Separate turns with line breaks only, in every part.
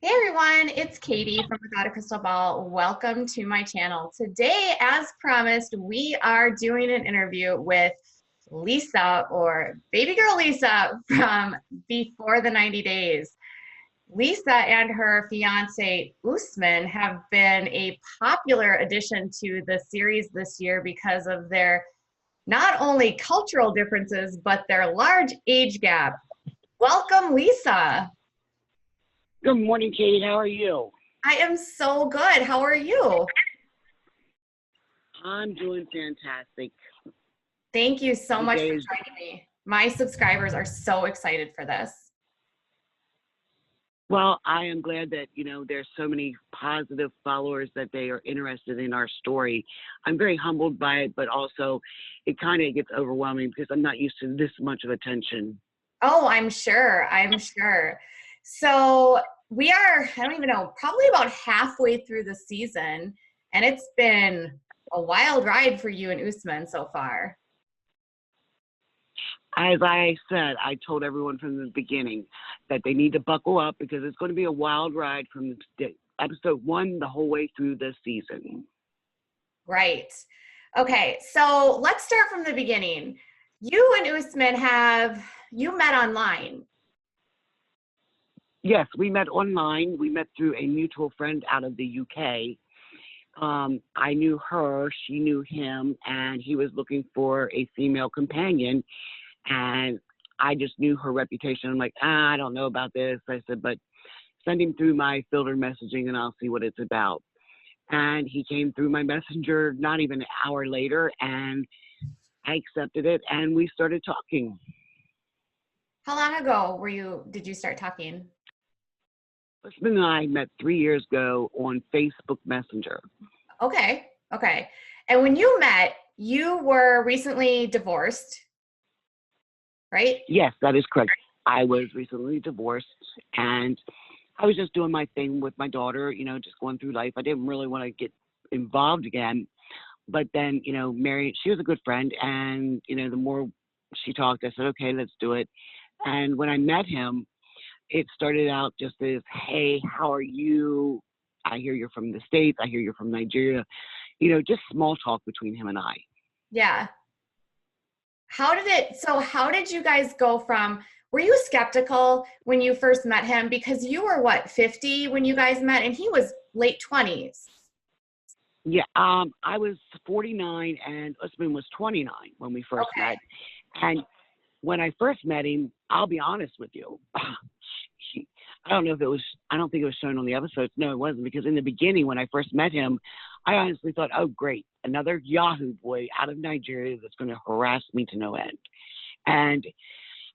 Hey everyone, it's Katie from Without a Crystal Ball. Welcome to my channel. Today, as promised, we are doing an interview with Lisa, or baby girl Lisa, from Before the 90 Days. Lisa and her fiance Usman have been a popular addition to the series this year because of their not only cultural differences, but their large age gap. Welcome, Lisa.
Good morning, Katie. How are you?
I am so good. How are you?
I'm doing fantastic.
Thank you so
The
much
day
for
is
joining me. My subscribers are so excited for this.
well. I am glad that there's so many positive followers that they are interested in our story. I'm very humbled by it, but also it kind of gets overwhelming because I'm not used to this much of attention.
Oh, I'm sure. I'm sure. So we are, I don't even know, probably about halfway through the season, and it's been a wild ride for you and Usman so far.
As I said, I told everyone from the beginning that they need to buckle up because it's going to be a wild ride from episode one the whole way through the season.
Right. Okay, so let's start from the beginning. You and Usman you met online.
Yes, we met online. We met through a mutual friend out of the UK. I knew her, she knew him, and he was looking for a female companion. And I just knew her reputation. I'm like, I don't know about this. I said, but send him through my filtered messaging and I'll see what it's about. And he came through my messenger not even an hour later, and I accepted it, and we started talking.
How long ago did you start talking?
Usman and I met 3 years ago on Facebook Messenger.
Okay. Okay. And when you met, you were recently divorced, right?
Yes, that is correct. I was recently divorced, and I was just doing my thing with my daughter, just going through life. I didn't really want to get involved again. But then, Mary, she was a good friend. And, the more she talked, I said, okay, let's do it. And when I met him, it started out just as, hey, how are you? I hear you're from the States. I hear you're from Nigeria. Just small talk between him and I.
Yeah. How did you guys go from, were you skeptical when you first met him? Because you were what, 50 when you guys met and he was late 20s.
Yeah, I was 49 and Usman was 29 when we first
Okay.
met. And when I first met him, I'll be honest with you. He, I don't know if it was, I don't think it was shown on the episodes. No, it wasn't, because in the beginning, when I first met him, I honestly thought, oh, great, another Yahoo boy out of Nigeria that's going to harass me to no end. And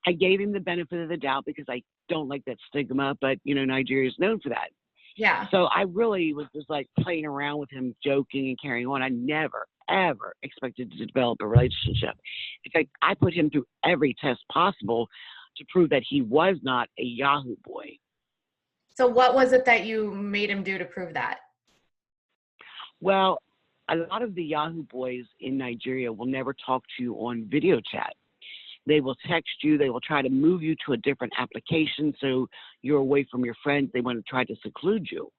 I gave him the benefit of the doubt because I don't like that stigma, but, Nigeria is known for that.
Yeah.
So I really was just like playing around with him, joking and carrying on. I never, ever expected to develop a relationship. In fact, I put him through every test possible to prove that he was not a Yahoo boy.
So what was it that you made him do to prove that?
Well, a lot of the Yahoo boys in Nigeria will never talk to you on video chat. They will text you. They will try to move you to a different application so you're away from your friends. They want to try to seclude you.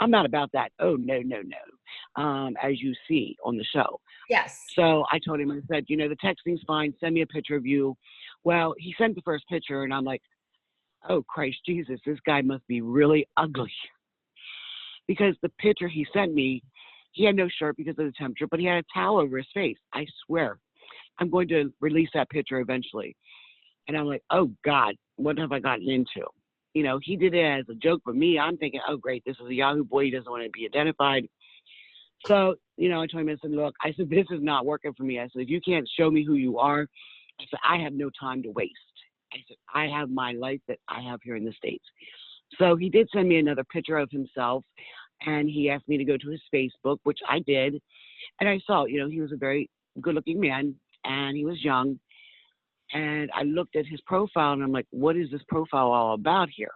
I'm not about that. Oh, no, no, no. As you see on the show.
Yes.
So I told him, I said, the texting's fine. Send me a picture of you. Well, he sent the first picture, and I'm like, oh, Christ Jesus, this guy must be really ugly. Because the picture he sent me, he had no shirt because of the temperature, but he had a towel over his face. I swear. I'm going to release that picture eventually. And I'm like, oh, God, what have I gotten into? He did it as a joke, but me, I'm thinking, oh, great, this is a Yahoo boy. He doesn't want to be identified. So, I told him, I said, look, I said, this is not working for me. I said, if you can't show me who you are, I said, I have no time to waste. I said, I have my life that I have here in the States. So he did send me another picture of himself, and he asked me to go to his Facebook, which I did. And I saw, he was a very good-looking man, and he was young. And I looked at his profile, and I'm like, what is this profile all about here?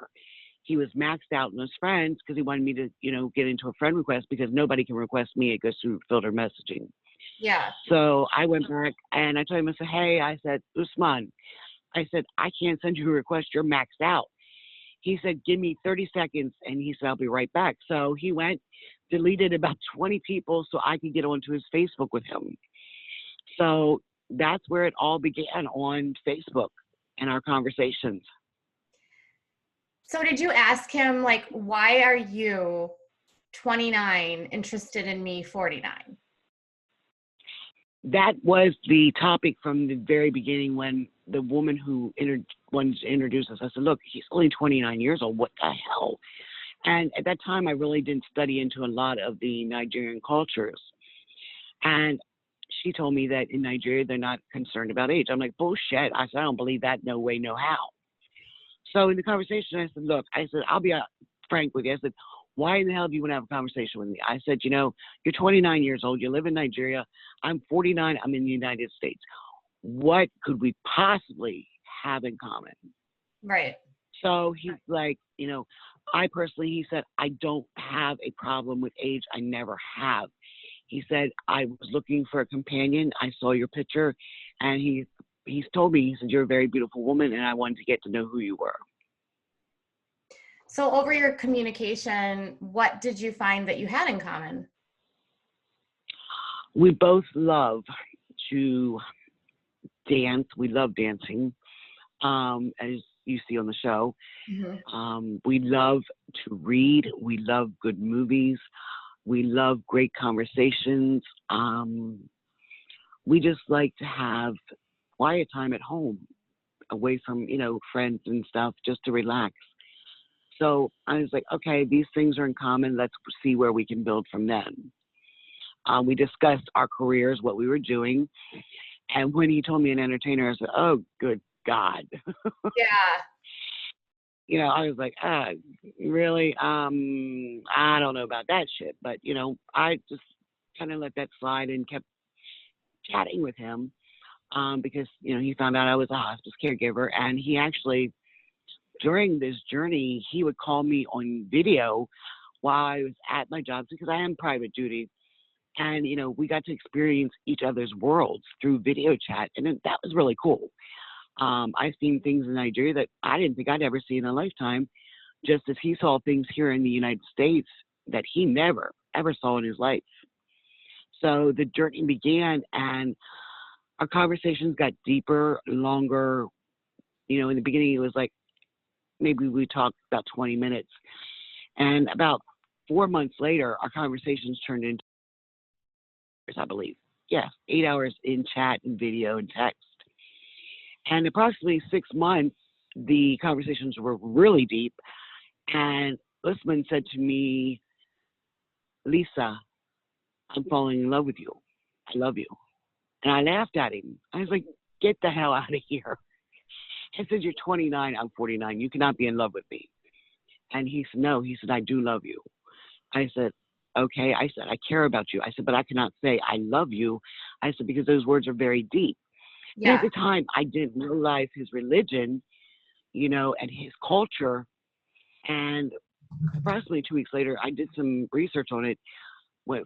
He was maxed out in his friends because he wanted me to, get into a friend request because nobody can request me. It goes through filter messaging.
Yeah.
So I went back and I told him, I said, hey, I said, Usman, I said, I can't send you a request. You're maxed out. He said, give me 30 seconds. And he said, I'll be right back. So he went, deleted about 20 people so I could get onto his Facebook with him. So that's where it all began, on Facebook and our conversations.
So did you ask him, like, why are you 29 interested in me 49?
That was the topic from the very beginning when the woman who wanted to introduce us, I said, look, he's only 29 years old. What the hell? And at that time, I really didn't study into a lot of the Nigerian cultures. And she told me that in Nigeria, they're not concerned about age. I'm like, bullshit. I said, I don't believe that. No way, no how. So in the conversation, I said, look, I said, I'll be frank with you. I said, why in the hell do you want to have a conversation with me? I said, you know, you're 29 years old. You live in Nigeria. I'm 49. I'm in the United States. What could we possibly have in common?
Right.
So he's like, you know, I personally, he said, I don't have a problem with age. I never have. He said, I was looking for a companion. I saw your picture, and he's told me, he said, you're a very beautiful woman, and I wanted to get to know who you were.
So over your communication, what did you find that you had in common?
We both love to dance. We love dancing, as you see on the show.
Mm-hmm.
We love to read. We love good movies. We love great conversations. We just like to have quiet time at home, away from, you know, friends and stuff, just to relax. So I was like, okay, these things are in common. Let's see where we can build from them. We discussed our careers, what we were doing. And when he told me an entertainer, I said, oh, good God.
Yeah.
You know, I was like, really? I don't know about that shit. But, you know, I just kind of let that slide and kept chatting with him because, you know, he found out I was a hospice caregiver. And he actually, during this journey, he would call me on video while I was at my job, because I am private duty. And, you know, we got to experience each other's worlds through video chat. And that was really cool. I've seen things in Nigeria that I didn't think I'd ever see in a lifetime, just as he saw things here in the United States that he never, ever saw in his life. So the journey began, and our conversations got deeper, longer. You know, in the beginning, it was like maybe we talked about 20 minutes. And about 4 months later, our conversations turned into, I believe, 8 hours in chat and video and text. And approximately 6 months, the conversations were really deep. And Usman said to me, Lisa, I'm falling in love with you. I love you. And I laughed at him. I was like, get the hell out of here. I said, you're 29, I'm 49. You cannot be in love with me. And he said, no. He said, I do love you. I said, okay. I said, I care about you. I said, but I cannot say I love you. I said, because those words are very deep.
Yeah.
And at the time, I didn't realize his religion, you know, and his culture. And approximately 2 weeks later, I did some research on it.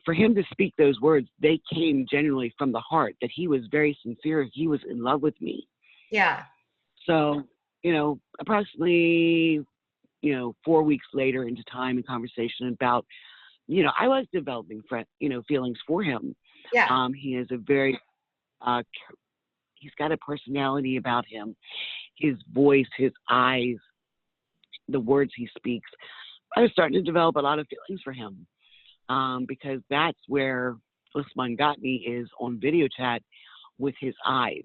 For him to speak those words, they came genuinely from the heart, that he was very sincere. He was in love with me.
Yeah.
So, you know, approximately, you know, 4 weeks later into time and conversation about, you know, I was developing, feelings for him.
Yeah.
He is a very, he's got a personality about him, his voice, his eyes, the words he speaks. I was starting to develop a lot of feelings for him because that's where Usman got me, is on video chat with his eyes,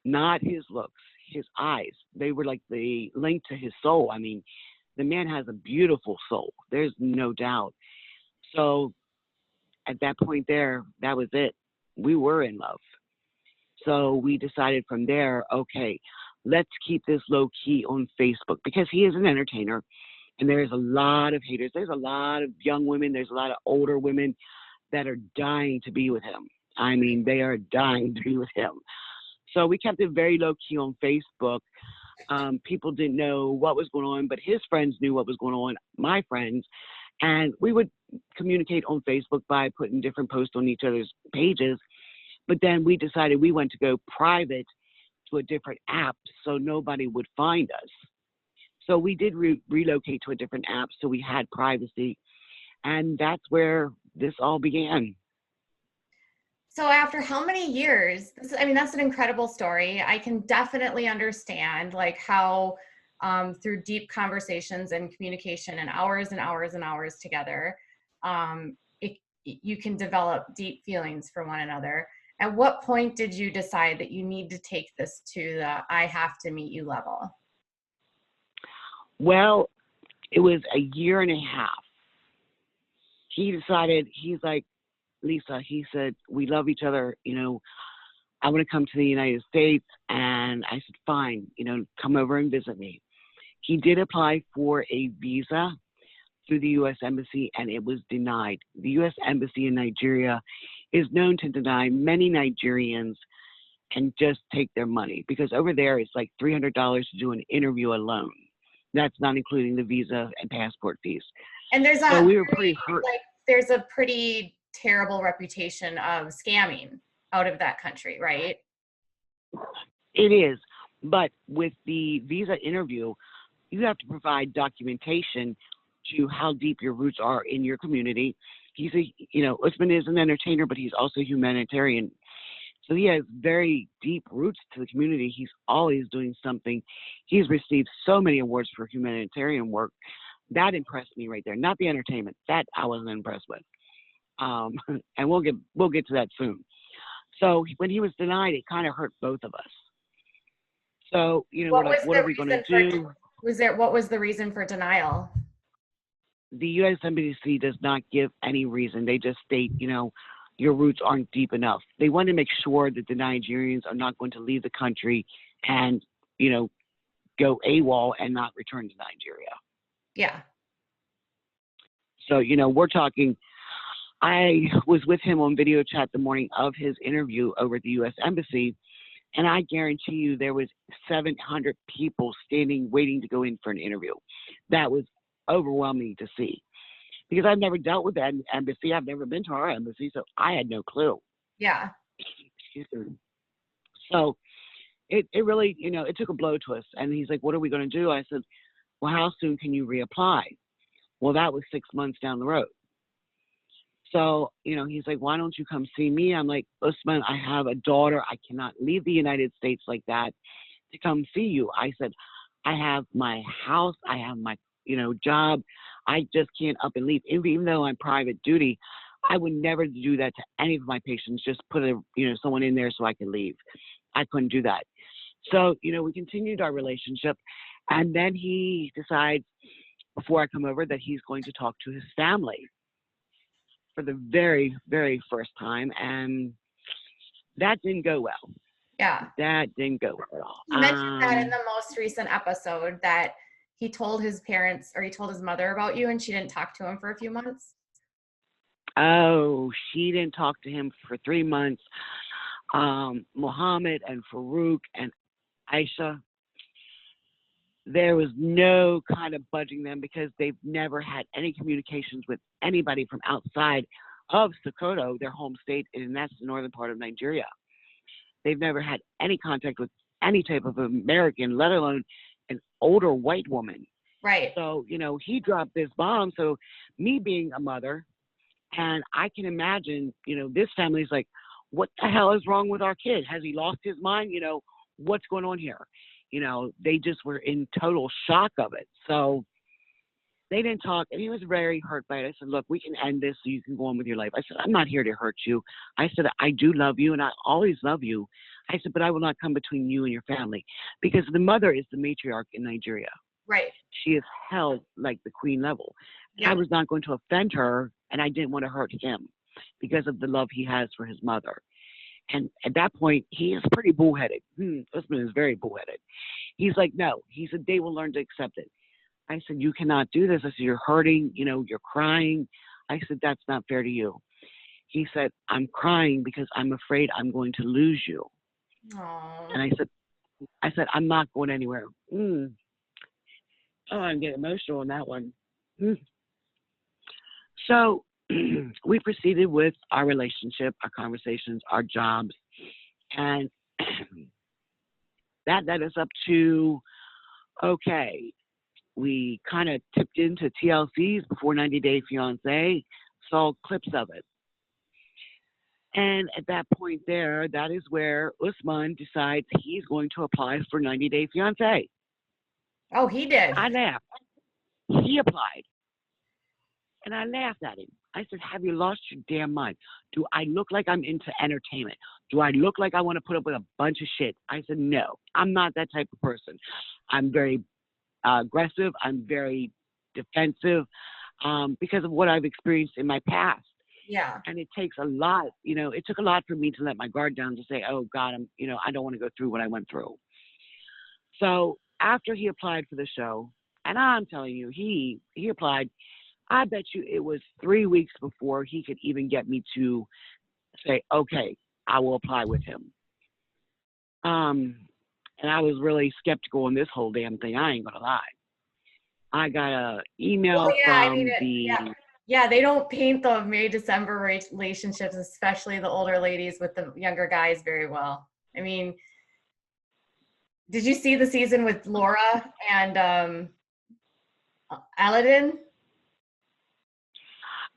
not his looks, his eyes. They were like the link to his soul. I mean, the man has a beautiful soul. There's no doubt. So at that point there, that was it. We were in love. So we decided from there, okay, let's keep this low key on Facebook, because he is an entertainer and there's a lot of haters. There's a lot of young women. There's a lot of older women that are dying to be with him. I mean, they are dying to be with him. So we kept it very low key on Facebook. People didn't know what was going on, but his friends knew what was going on, my friends. And we would communicate on Facebook by putting different posts on each other's pages. But then we decided we went to go private to a different app so nobody would find us. So we did relocate to a different app, so we had privacy, and that's where this all began.
So after how many years? I mean, that's an incredible story. I can definitely understand like how through deep conversations and communication and hours and hours and hours together, you can develop deep feelings for one another. At what point did you decide that you need to take this to the I have to meet you level?
Well, it was a year and a half. He decided, he's like, Lisa, he said, we love each other. I want to come to the United States. And I said, fine, come over and visit me. He did apply for a visa through the U.S. Embassy, and it was denied. The U.S. Embassy in Nigeria is known to deny many Nigerians and just take their money, because over there it's like $300 to do an interview alone. That's not including the visa and passport fees.
And there's
so we were pretty hurt.
Like, there's a pretty terrible reputation of scamming out of that country, right?
It is, but with the visa interview, you have to provide documentation to how deep your roots are in your community. Usman is an entertainer, but he's also humanitarian. So he has very deep roots to the community. He's always doing something. He's received so many awards for humanitarian work. That impressed me right there. Not the entertainment. That I wasn't impressed with. And we'll get to that soon. So when he was denied, it kind of hurt both of us. So, we're like, what are we going to do?
What was the reason for denial?
The U.S. Embassy does not give any reason. They just state, your roots aren't deep enough. They want to make sure that the Nigerians are not going to leave the country and, go AWOL and not return to Nigeria.
Yeah.
So, we're talking, I was with him on video chat the morning of his interview over at the U.S. Embassy, and I guarantee you there was 700 people standing waiting to go in for an interview. That was overwhelming to see, because I've never dealt with that embassy. I've never been to our embassy, so I had no clue.
Yeah.
Excuse me. So it really, it took a blow to us. And he's like, what are we going to do? I said, well, how soon can you reapply? Well, that was 6 months down the road. So, he's like, why don't you come see me? I'm like, Usman, I have a daughter. I cannot leave the United States like that to come see you. I said, I have my house. I have my, job. I just can't up and leave. Even though I'm private duty, I would never do that to any of my patients. Just put someone in there so I can leave. I couldn't do that. So, we continued our relationship. And then he decides, before I come over, that he's going to talk to his family for the very, very first time. And that didn't go well.
Yeah.
That didn't go well at all.
You mentioned that in the most recent episode that he told his parents, or he told his mother about you, and she didn't talk to him for a few months.
Oh, she didn't talk to him for 3 months. Mohammed and Farouk and Aisha, there was no kind of budging them, because they've never had any communications with anybody from outside of Sokoto, their home state, and that's the northern part of Nigeria. They've never had any contact with any type of American, let alone an older white woman.
Right.
So, he dropped this bomb. So me being a mother, and I can imagine, this family's like, what the hell is wrong with our kid? Has he lost his mind? What's going on here? They just were in total shock of it. So they didn't talk, and he was very hurt by it. I said, look, we can end this so you can go on with your life. I said, I'm not here to hurt you. I said, I do love you, and I always love you. I said, but I will not come between you and your family, because the mother is the matriarch in Nigeria.
Right.
She is held like the queen level. Yeah. I was not going to offend her, and I didn't want to hurt him because of the love he has for his mother. And at that point, he is pretty bullheaded. Usman is very bullheaded. He's like, no. He said, they will learn to accept it. I said, you cannot do this. I said, you're hurting, you're crying. I said, that's not fair to you. He said, I'm crying because I'm afraid I'm going to lose you.
Aww.
And I said, I'm not going anywhere. Oh, I'm getting emotional on that one. So we proceeded with our relationship, our conversations, our jobs, and that led us up to, okay, we kind of tipped into TLC's Before 90 Day Fiancé, saw clips of it. And at that point there, that is where Usman decides he's going to apply for 90 Day Fiancé.
Oh, he did.
I laughed. He applied. And I laughed at him. I said, have you lost your damn mind? Do I look like I'm into entertainment? Do I look like I want to put up with a bunch of shit? I said, no, I'm not that type of person. I'm very aggressive. I'm very defensive because of what I've experienced in my past.
Yeah.
And it takes a lot, it took a lot for me to let my guard down to say, oh God, I don't want to go through what I went through. So after he applied for the show, and I'm telling you, he applied, I bet you it was 3 weeks before he could even get me to say, okay, I will apply with him. And I was really skeptical on this whole damn thing. I ain't gonna lie. I got a email from
Yeah, they don't paint the May-December relationships, especially the older ladies with the younger guys, very well. I mean, did you see the season with Laura and Aladdin?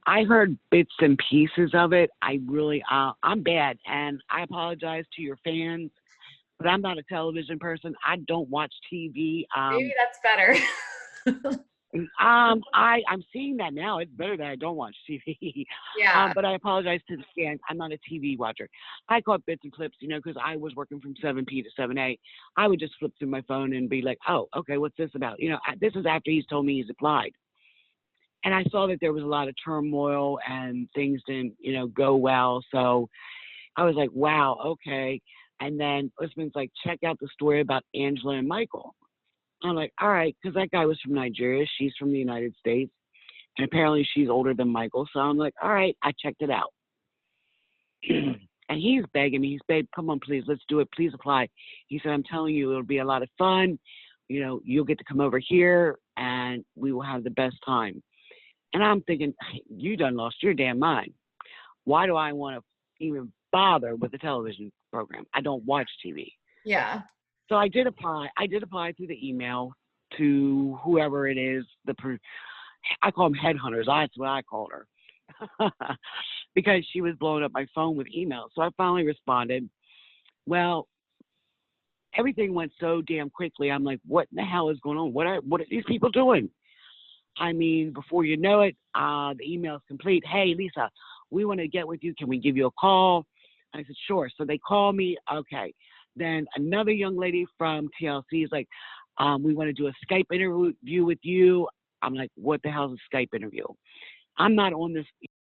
I heard bits and pieces of it. I really, I'm bad, and I apologize to your fans, but I'm not a television person. I don't watch TV.
Maybe that's better.
I'm seeing that now. It's better that I don't watch TV.
Yeah.
But I apologize to the fans. I'm not a TV watcher. I caught bits and clips, because I was working from 7P to 7A. I would just flip through my phone and be like, oh, okay, what's this about? This is after he's told me he's applied. And I saw that there was a lot of turmoil and things didn't, go well. So I was like, wow, okay. And then Usman's like, check out the story about Angela and Michael. I'm like, all right, because that guy was from Nigeria. She's from the United States. And apparently she's older than Michael. So I'm like, all right, I checked it out. And he's begging me. He's, babe, come on, please, let's do it. Please apply. He said, I'm telling you, it'll be a lot of fun. You'll get to come over here and we will have the best time. And I'm thinking, you done lost your damn mind. Why do I want to even bother with the television program? I don't watch TV.
Yeah.
So I did apply. I did apply through the email to whoever it is. I call them headhunters. That's what I called her. Because she was blowing up my phone with emails. So I finally responded. Well, everything went so damn quickly. I'm like, what in the hell is going on? What are these people doing? I mean, before you know it, the email's complete. Hey, Lisa, we want to get with you. Can we give you a call? I said, sure. So they call me. Okay. Then another young lady from TLC is like, we want to do a Skype interview with you. I'm like, what the hell is a Skype interview? I'm not on this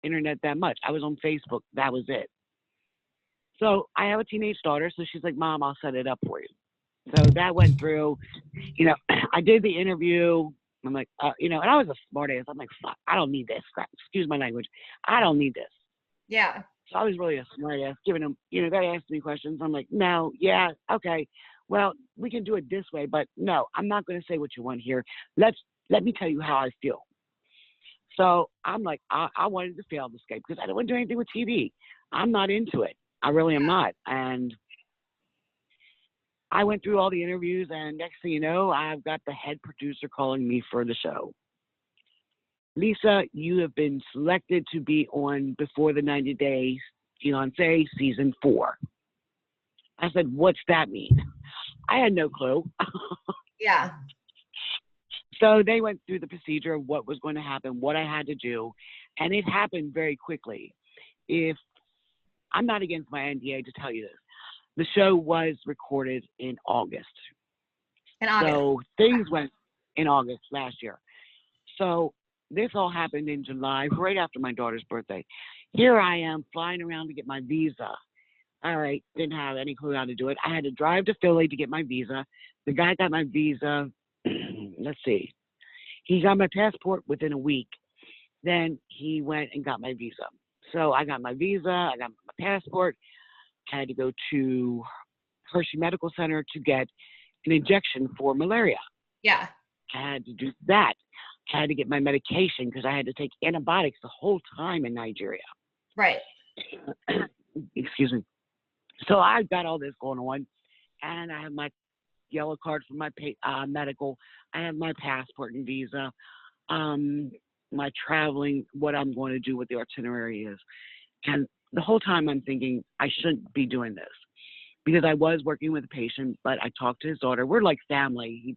internet that much. I was on Facebook. That was it. So I have a teenage daughter. So she's like, Mom, I'll set it up for you. So that went through. I did the interview. I'm like, and I was a smart ass. I'm like, fuck, I don't need this crap. Excuse my language. I don't need this.
Yeah.
So I was really a smart ass, giving them, they asked me questions. I'm like, no, yeah, okay. Well, we can do it this way, but no, I'm not going to say what you want here. Let me tell you how I feel. So I'm like, I wanted to fail the Skype because I don't want to do anything with TV. I'm not into it. I really am not. And I went through all the interviews, and next thing you know, I've got the head producer calling me for the show. Lisa, you have been selected to be on Before the 90 Days Fiancé Season 4. I said, what's that mean? I had no clue.
Yeah.
So they went through the procedure of what was going to happen, what I had to do, and it happened very quickly. I'm not against my NDA to tell you this. The show was recorded in August. So things went in August last year. So this all happened in July, right after my daughter's birthday. Here I am flying around to get my visa. All right, didn't have any clue how to do it. I had to drive to Philly to get my visa. The guy got my visa. Let's see. He got my passport within a week. Then he went and got my visa. So I got my visa. I got my passport. I had to go to Hershey Medical Center to get an injection for malaria.
Yeah.
I had to do that. I had to get my medication because I had to take antibiotics the whole time in Nigeria.
Right.
Excuse me. So I've got all this going on, and I have my yellow card for my medical. I have my passport and visa. My traveling, what I'm going to do, what the itinerary is. And the whole time I'm thinking I shouldn't be doing this because I was working with a patient, but I talked to his daughter. We're like family.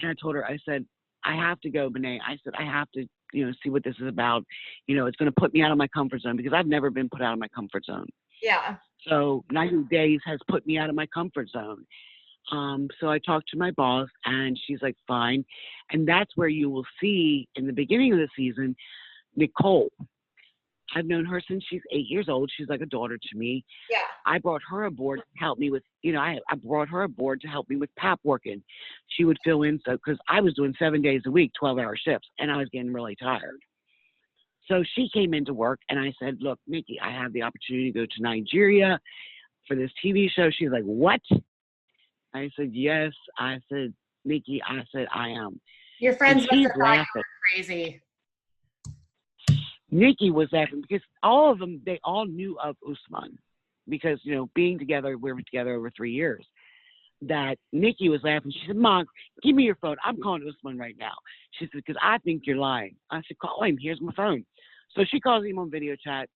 And I told her, I said, I have to go, Benet. I said, I have to, see what this is about. It's going to put me out of my comfort zone because I've never been put out of my comfort zone.
Yeah.
So 90 days has put me out of my comfort zone. So I talked to my boss and she's like, fine. And that's where you will see in the beginning of the season, Nicole. I've known her since she's 8 years old. She's like a daughter to me.
Yeah.
I brought her aboard to help me with, I brought her aboard to help me with pap working. She would fill in because I was doing 7 days a week, 12-hour shifts, and I was getting really tired. So she came into work and I said, look, Nikki, I have the opportunity to go to Nigeria for this TV show. She's like, what? I said, yes. I said, Nikki, I said, I am.
Your friends must have thought you
laughing.
were crazy.
Nikki was laughing because all of them, they all knew of Usman because, being together, we were together over 3 years, that Nikki was laughing. She said, Mom, give me your phone. I'm calling Usman right now. She said, because I think you're lying. I said, call him. Here's my phone. So she calls him on video chat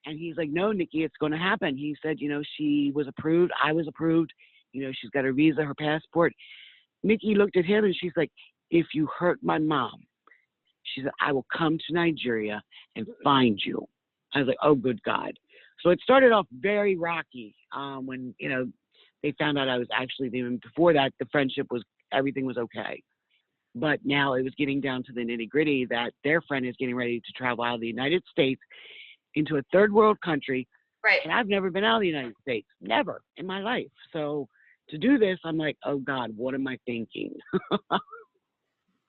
and he's like, no, Nikki, it's going to happen. He said, she was approved. I was approved. She's got her visa, her passport. Nikki looked at him and she's like, if you hurt my mom, she said, I will come to Nigeria and find you. I was like, oh, good God. So it started off very rocky when, they found out I was actually, even before that, the friendship was, everything was okay. But now it was getting down to the nitty gritty that their friend is getting ready to travel out of the United States into a third world country.
Right.
And I've never been out of the United States, never in my life. So to do this, I'm like, oh God, what am I thinking?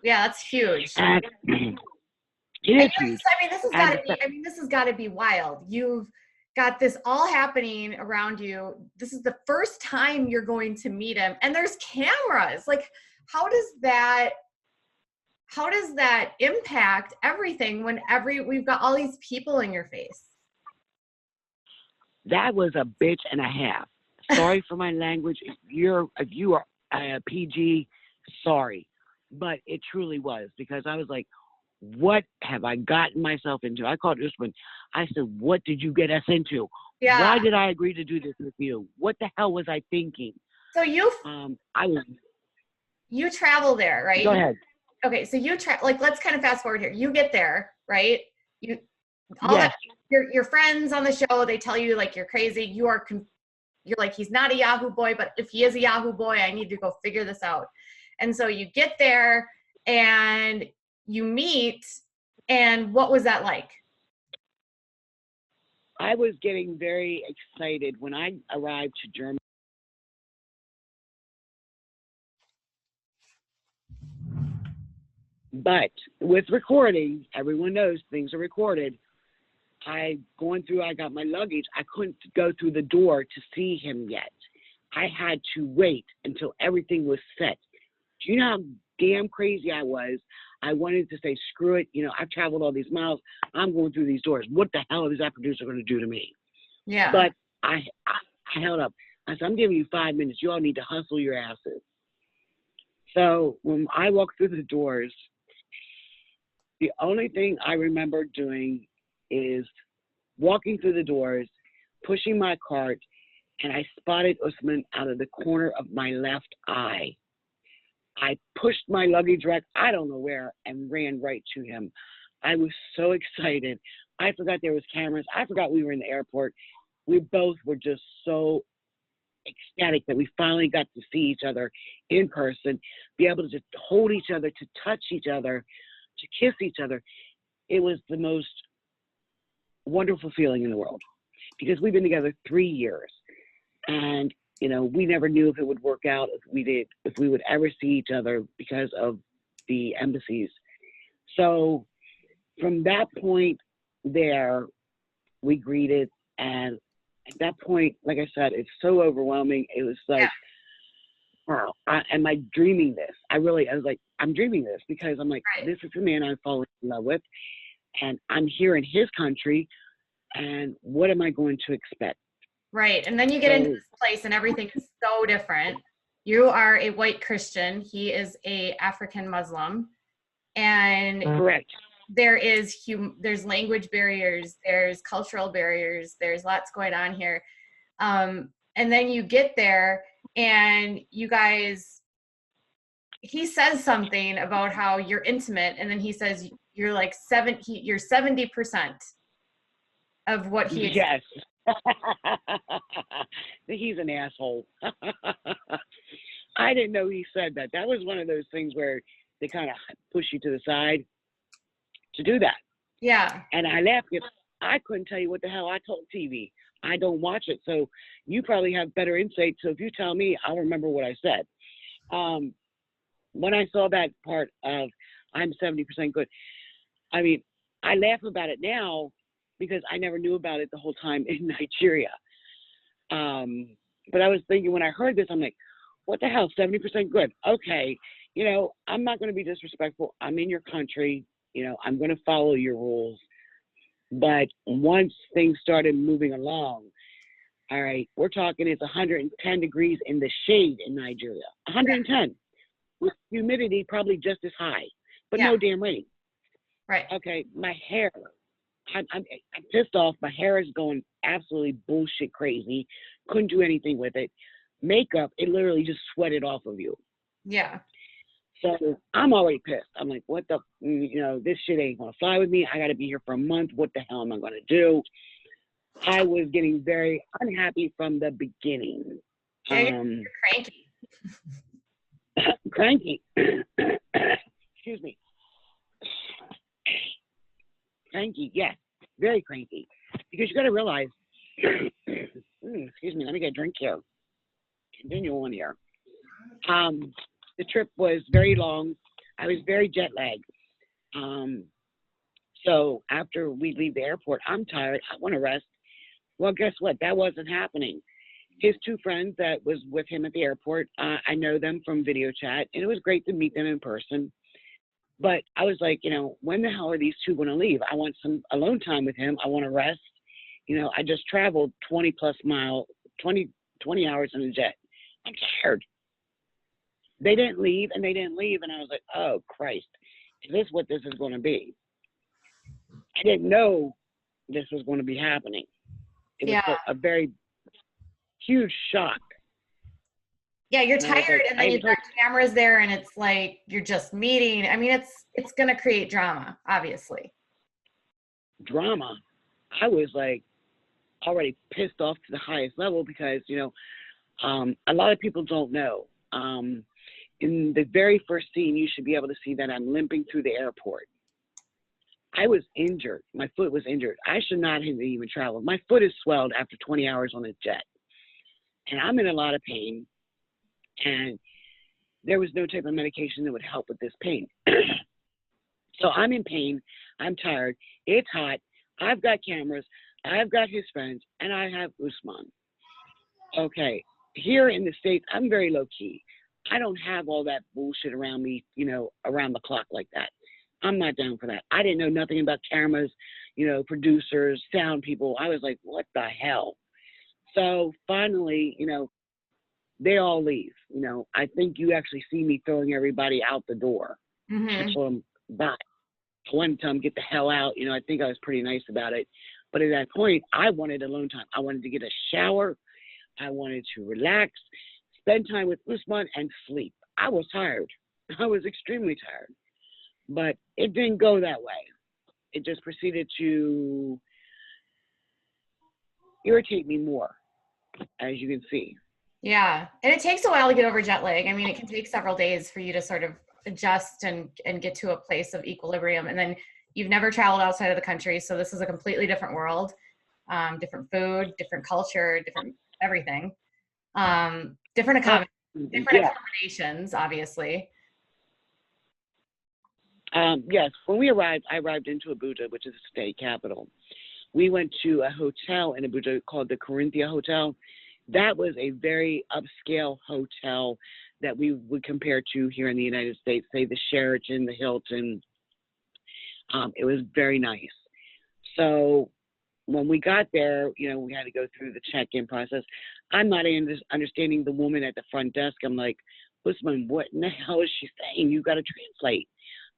Yeah, that's huge.
And it is huge.
This has got to be wild. You've got this all happening around you. This is the first time you're going to meet him, and there's cameras. Like, how does that impact everything when we've got all these people in your face?
That was a bitch and a half. Sorry for my language. If you are PG, sorry. But it truly was because I was like, what have I gotten myself into? I called Usman. I said, what did you get us into?
Yeah.
Why did I agree to do this with you? What the hell was I thinking?
So you travel there, right?
Go ahead.
Okay, so let's kind of fast forward here. You get there, right?
Yes.
Your friends on the show, they tell you like you're crazy. You're like, he's not a Yahoo boy, but if he is a Yahoo boy, I need to go figure this out. And so you get there and you meet, and what was that like?
I was getting very excited when I arrived to Germany. But with recording, everyone knows things are recorded. I got my luggage. I couldn't go through the door to see him yet. I had to wait until everything was set. Do you know how damn crazy I was? I wanted to say, screw it. I've traveled all these miles. I'm going through these doors. What the hell is that producer going to do to me?
Yeah.
But I held up. I said, I'm giving you 5 minutes. You all need to hustle your asses. So when I walked through the doors, the only thing I remember doing is walking through the doors, pushing my cart, and I spotted Usman out of the corner of my left eye. I pushed my luggage rack, I don't know where, and ran right to him. I was so excited. I forgot there was cameras. I forgot we were in the airport. We both were just so ecstatic that we finally got to see each other in person, be able to just hold each other, to touch each other, to kiss each other. It was the most wonderful feeling in the world because we've been together 3 years. And we never knew if it would work out, if we would ever see each other because of the embassies. So from that point there, we greeted. And at that point, like I said, it's so overwhelming. It was like, wow, am I dreaming this? I was like, I'm dreaming this because I'm like, This is the man I'm falling in love with. And I'm here in his country. And what am I going to expect?
Right. And then you get into this place and everything is so different. You are a white Christian. He is a African Muslim. And
Correct.
there's language barriers, there's cultural barriers, there's lots going on here. And then you get there and you guys, he says something about how you're intimate, and then he says you're like you're 70% of what he
Yes. He's an asshole. I didn't know he said that. That was one of those things where they kind of push you to the side to do that.
Yeah.
And I laughed because I couldn't tell you what the hell I told TV. I don't watch it, so you probably have better insight. So if you tell me, I'll remember what I said. When I saw that part of I'm 70% good, I mean, I laugh about it now because I never knew about it the whole time in Nigeria. But I was thinking when I heard this, I'm like, what the hell, 70% good? Okay, you know, I'm not going to be disrespectful. I'm in your country. You know, I'm going to follow your rules. But once things started moving along, all right, we're talking it's 110 degrees in the shade in Nigeria. 110 with humidity probably just as high, but no damn rain.
Right.
Okay, my hair, I'm pissed off. My hair is going absolutely bullshit crazy. Couldn't do anything with it. Makeup, it literally just sweated off of you.
Yeah.
So I'm already pissed. I'm like, what the, you know, this shit ain't gonna fly with me. I gotta be here for a month. What the hell am I gonna do? I was getting very unhappy from the beginning.
You're cranky.
Cranky. Excuse me. Cranky, yes, very cranky. Because you got to realize, excuse me, let me get a drink here. Continue on here. The trip was very long. I was very jet lagged. So after we leave the airport, I'm tired. I want to rest. Well, guess what? That wasn't happening. His two friends that was with him at the airport, I know them from video chat, and it was great to meet them in person. But I was like, you know, when the hell are these two going to leave? I want some alone time with him. I want to rest. You know, I just traveled 20 hours in a jet. I'm tired. They didn't leave, and and I was like, oh, Christ, is this what this is going to be? I didn't know this was going to be happening. It was a very huge shock.
Yeah, you're tired, and then you've got cameras there, and it's like you're just meeting. I mean, it's going to create drama, obviously.
Drama. I was like already pissed off to the highest level because, you know, a lot of people don't know. In the very first scene, you should be able to see that I'm limping through the airport. I was injured. My foot was injured. I should not have even traveled. My foot is swelled after 20 hours on a jet. And I'm in a lot of pain. And there was no type of medication that would help with this pain. So I'm in pain. I'm tired. It's hot. I've got cameras. I've got his friends. And I have Usman. Okay. Here in the States, I'm very low key. I don't have all that bullshit around me, you know, around the clock like that. I'm not down for that. I didn't know nothing about cameras, you know, producers, sound people. I was like, what the hell? So finally, you know, they all leave. You know, I think you actually see me throwing everybody out the door.
Mm-hmm.
I told them, bye. I wanted to tell them, get the hell out. You know, I think I was pretty nice about it. But at that point, I wanted alone time. I wanted to get a shower. I wanted to relax, spend time with Usman, and sleep. I was tired. I was extremely tired. But it didn't go that way. It just proceeded to irritate me more, as you can see.
Yeah. And it takes a while to get over jet lag. I mean, it can take several days for you to sort of adjust and get to a place of equilibrium. And then you've never traveled outside of the country. So this is a completely different world, different food, different culture, different everything, different accommodations, obviously.
Yes, when we arrived, I arrived into Abuja, which is the state capital. We went to a hotel in Abuja called the Corinthia Hotel. That was a very upscale hotel that we would compare to here in the United States, say the Sheraton, the Hilton. It was very nice. So when we got there, we had to go through the check-in process. I'm not understanding the woman at the front desk. I'm like, Usman, what in the hell is she saying? You got to translate,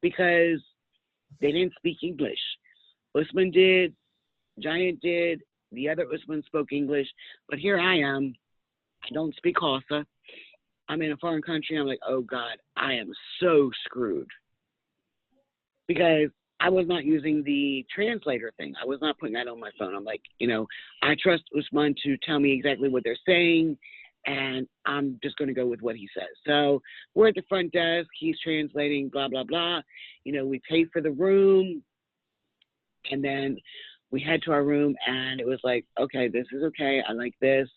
because they didn't speak English. Usman did, Giant did, the other Usman spoke English, but here I am. I don't speak Hausa. I'm in a foreign country. I'm like, oh God, I am so screwed, because I was not using the translator thing. I was not putting that on my phone. I'm like, I trust Usman to tell me exactly what they're saying, and I'm just going to go with what he says. So we're at the front desk. He's translating, blah, blah, blah. We paid for the room, and then we head to our room, and it was like, okay, this is okay. I like this.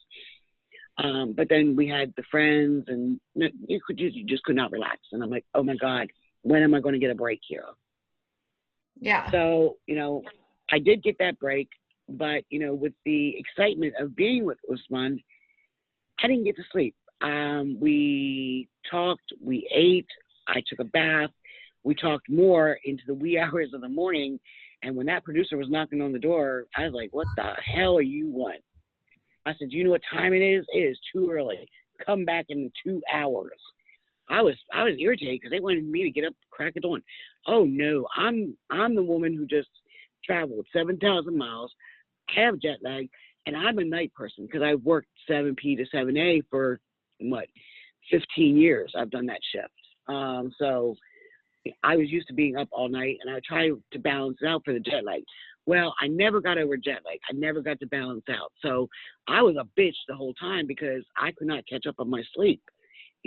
But then we had the friends, and you just could not relax. And I'm like, oh my God, when am I going to get a break here?
Yeah.
So, I did get that break, but, with the excitement of being with Usman, I didn't get to sleep. We talked, we ate, I took a bath, we talked more into the wee hours of the morning. And when that producer was knocking on the door, I was like, what the hell are you want? I said, you know what time it is? It is too early. Come back in 2 hours. I was irritated because they wanted me to get up, crack of dawn. Oh no, I'm the woman who just traveled 7,000 miles, have jet lag, and I'm a night person because I've worked 7 p to 7 a for 15 years. I've done that shift. So I was used to being up all night, and I tried to balance it out for the jet lag. Well, I never got over jet lag. I never got to balance out. So I was a bitch the whole time because I could not catch up on my sleep.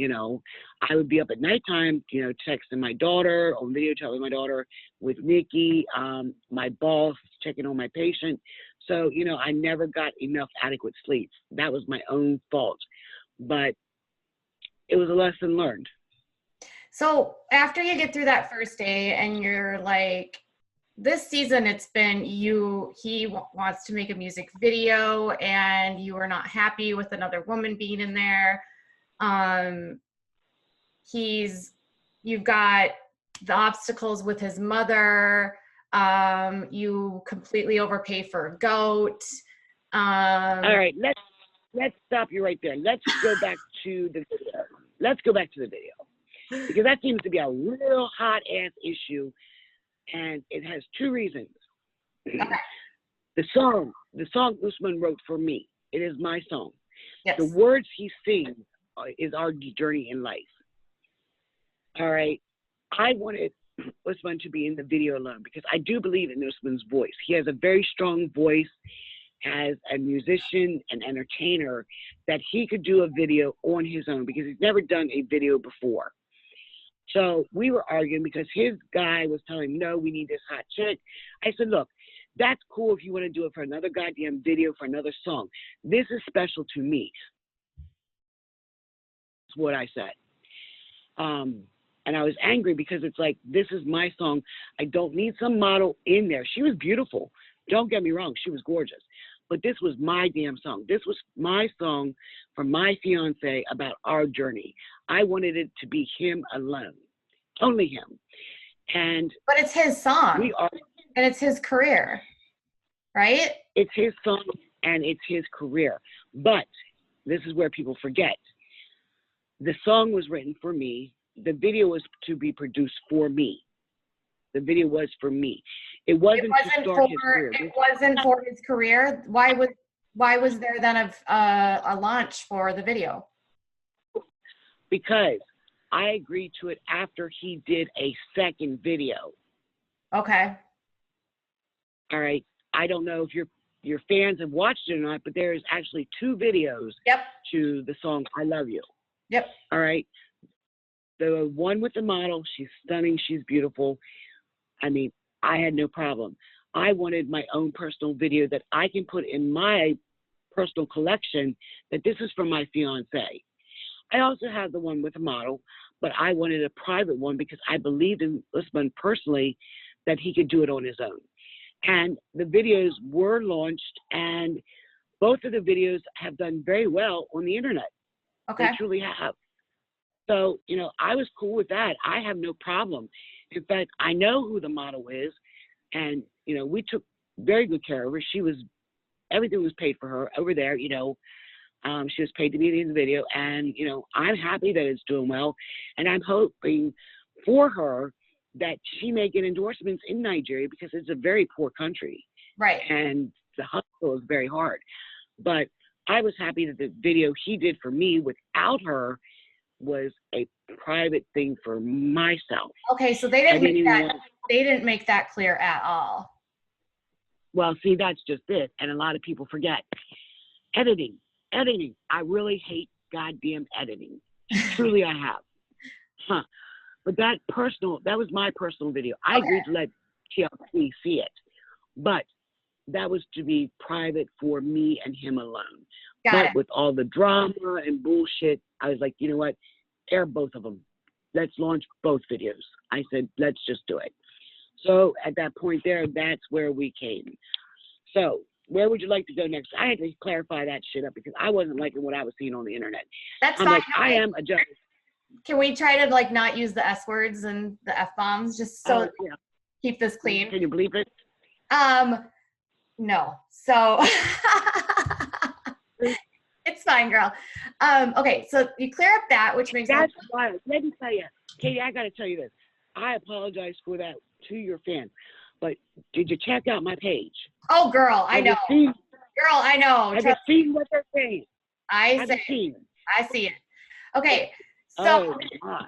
I would be up at nighttime, texting my daughter, on video telling my daughter with Nikki, my boss, checking on my patient. So, I never got enough adequate sleep. That was my own fault. But it was a lesson learned.
So after you get through that first day and you're like, this season it's been he wants to make a music video and you are not happy with another woman being in there. You've got the obstacles with his mother. You completely overpay for a goat.
All right, let's stop you right there. Let's go back to the video. Because that seems to be a real hot ass issue, and it has two reasons.
Okay.
The song Usman wrote for me. It is my song.
Yes.
The words he sings is our journey in life. All right. I wanted Usman to be in the video alone because I do believe in Usman's voice. He has a very strong voice as a musician and entertainer that he could do a video on his own because he's never done a video before. So we were arguing because his guy was telling him, no, we need this hot chick. I said, look, that's cool if you want to do it for another goddamn video for another song. This is special to me. That's what I said. And I was angry because it's like, this is my song. I don't need some model in there. She was beautiful. Don't get me wrong. She was gorgeous. But this was my damn song. This was my song for my fiance about our journey. I wanted it to be him alone. Only him.
But it's his song. And it's his career. Right?
It's his song and it's his career. But this is where people forget. The song was written for me. The video was to be produced for me. The video was for me. It wasn't to start his career.
It wasn't for his career. Why was there then a launch for the video?
Because I agreed to it after he did a second video.
Okay.
All right. I don't know if your fans have watched it or not, but there's actually 2 videos to the song I Love You.
Yep.
All right. The one with the model, she's stunning, she's beautiful. I mean, I had no problem. I wanted my own personal video that I can put in my personal collection that this is for my fiance. I also have the one with the model, but I wanted a private one because I believed in Usman personally that he could do it on his own. And the videos were launched, and both of the videos have done very well on the internet.
Okay.
They truly have. So, I was cool with that. I have no problem. In fact, I know who the model is. And, we very good care of her. Everything was paid for her over there, you know. She was paid to be in the video, and, you know, I'm happy that it's doing well, and I'm hoping for her that she may get endorsements in Nigeria, because it's a very poor country.
Right.
And the hustle is very hard. But I was happy that the video he did for me without her was a private thing for myself.
Okay, so they didn't make that clear at all.
Well, see, that's just it. And a lot of people forget. Editing. I really hate goddamn editing. Truly, I have. But that was my personal video. I agreed to let TLC see it. But that was to be private for me and him alone.
Got it.
With all the drama and bullshit, I was like, you know what? Air both of them. Let's launch both videos. I said, let's just do it. So at that point there, that's where we came. So where would you like to go next? I had to clarify that shit up because I wasn't liking what I was seeing on the internet.
That's
I'm
fine.
like, I am a judge.
Can we try to like not use the S words and the F bombs just so keep this clean?
Can you believe it?
No. So it's fine, girl. Okay, so you clear up that, which makes
that's why. Let me tell you, Katie, I got to tell you this. I apologize for that to your fans, but did you check out my page?
Oh, girl, I know. Girl, I know.
Have you seen what they're saying?
I see it. Okay, so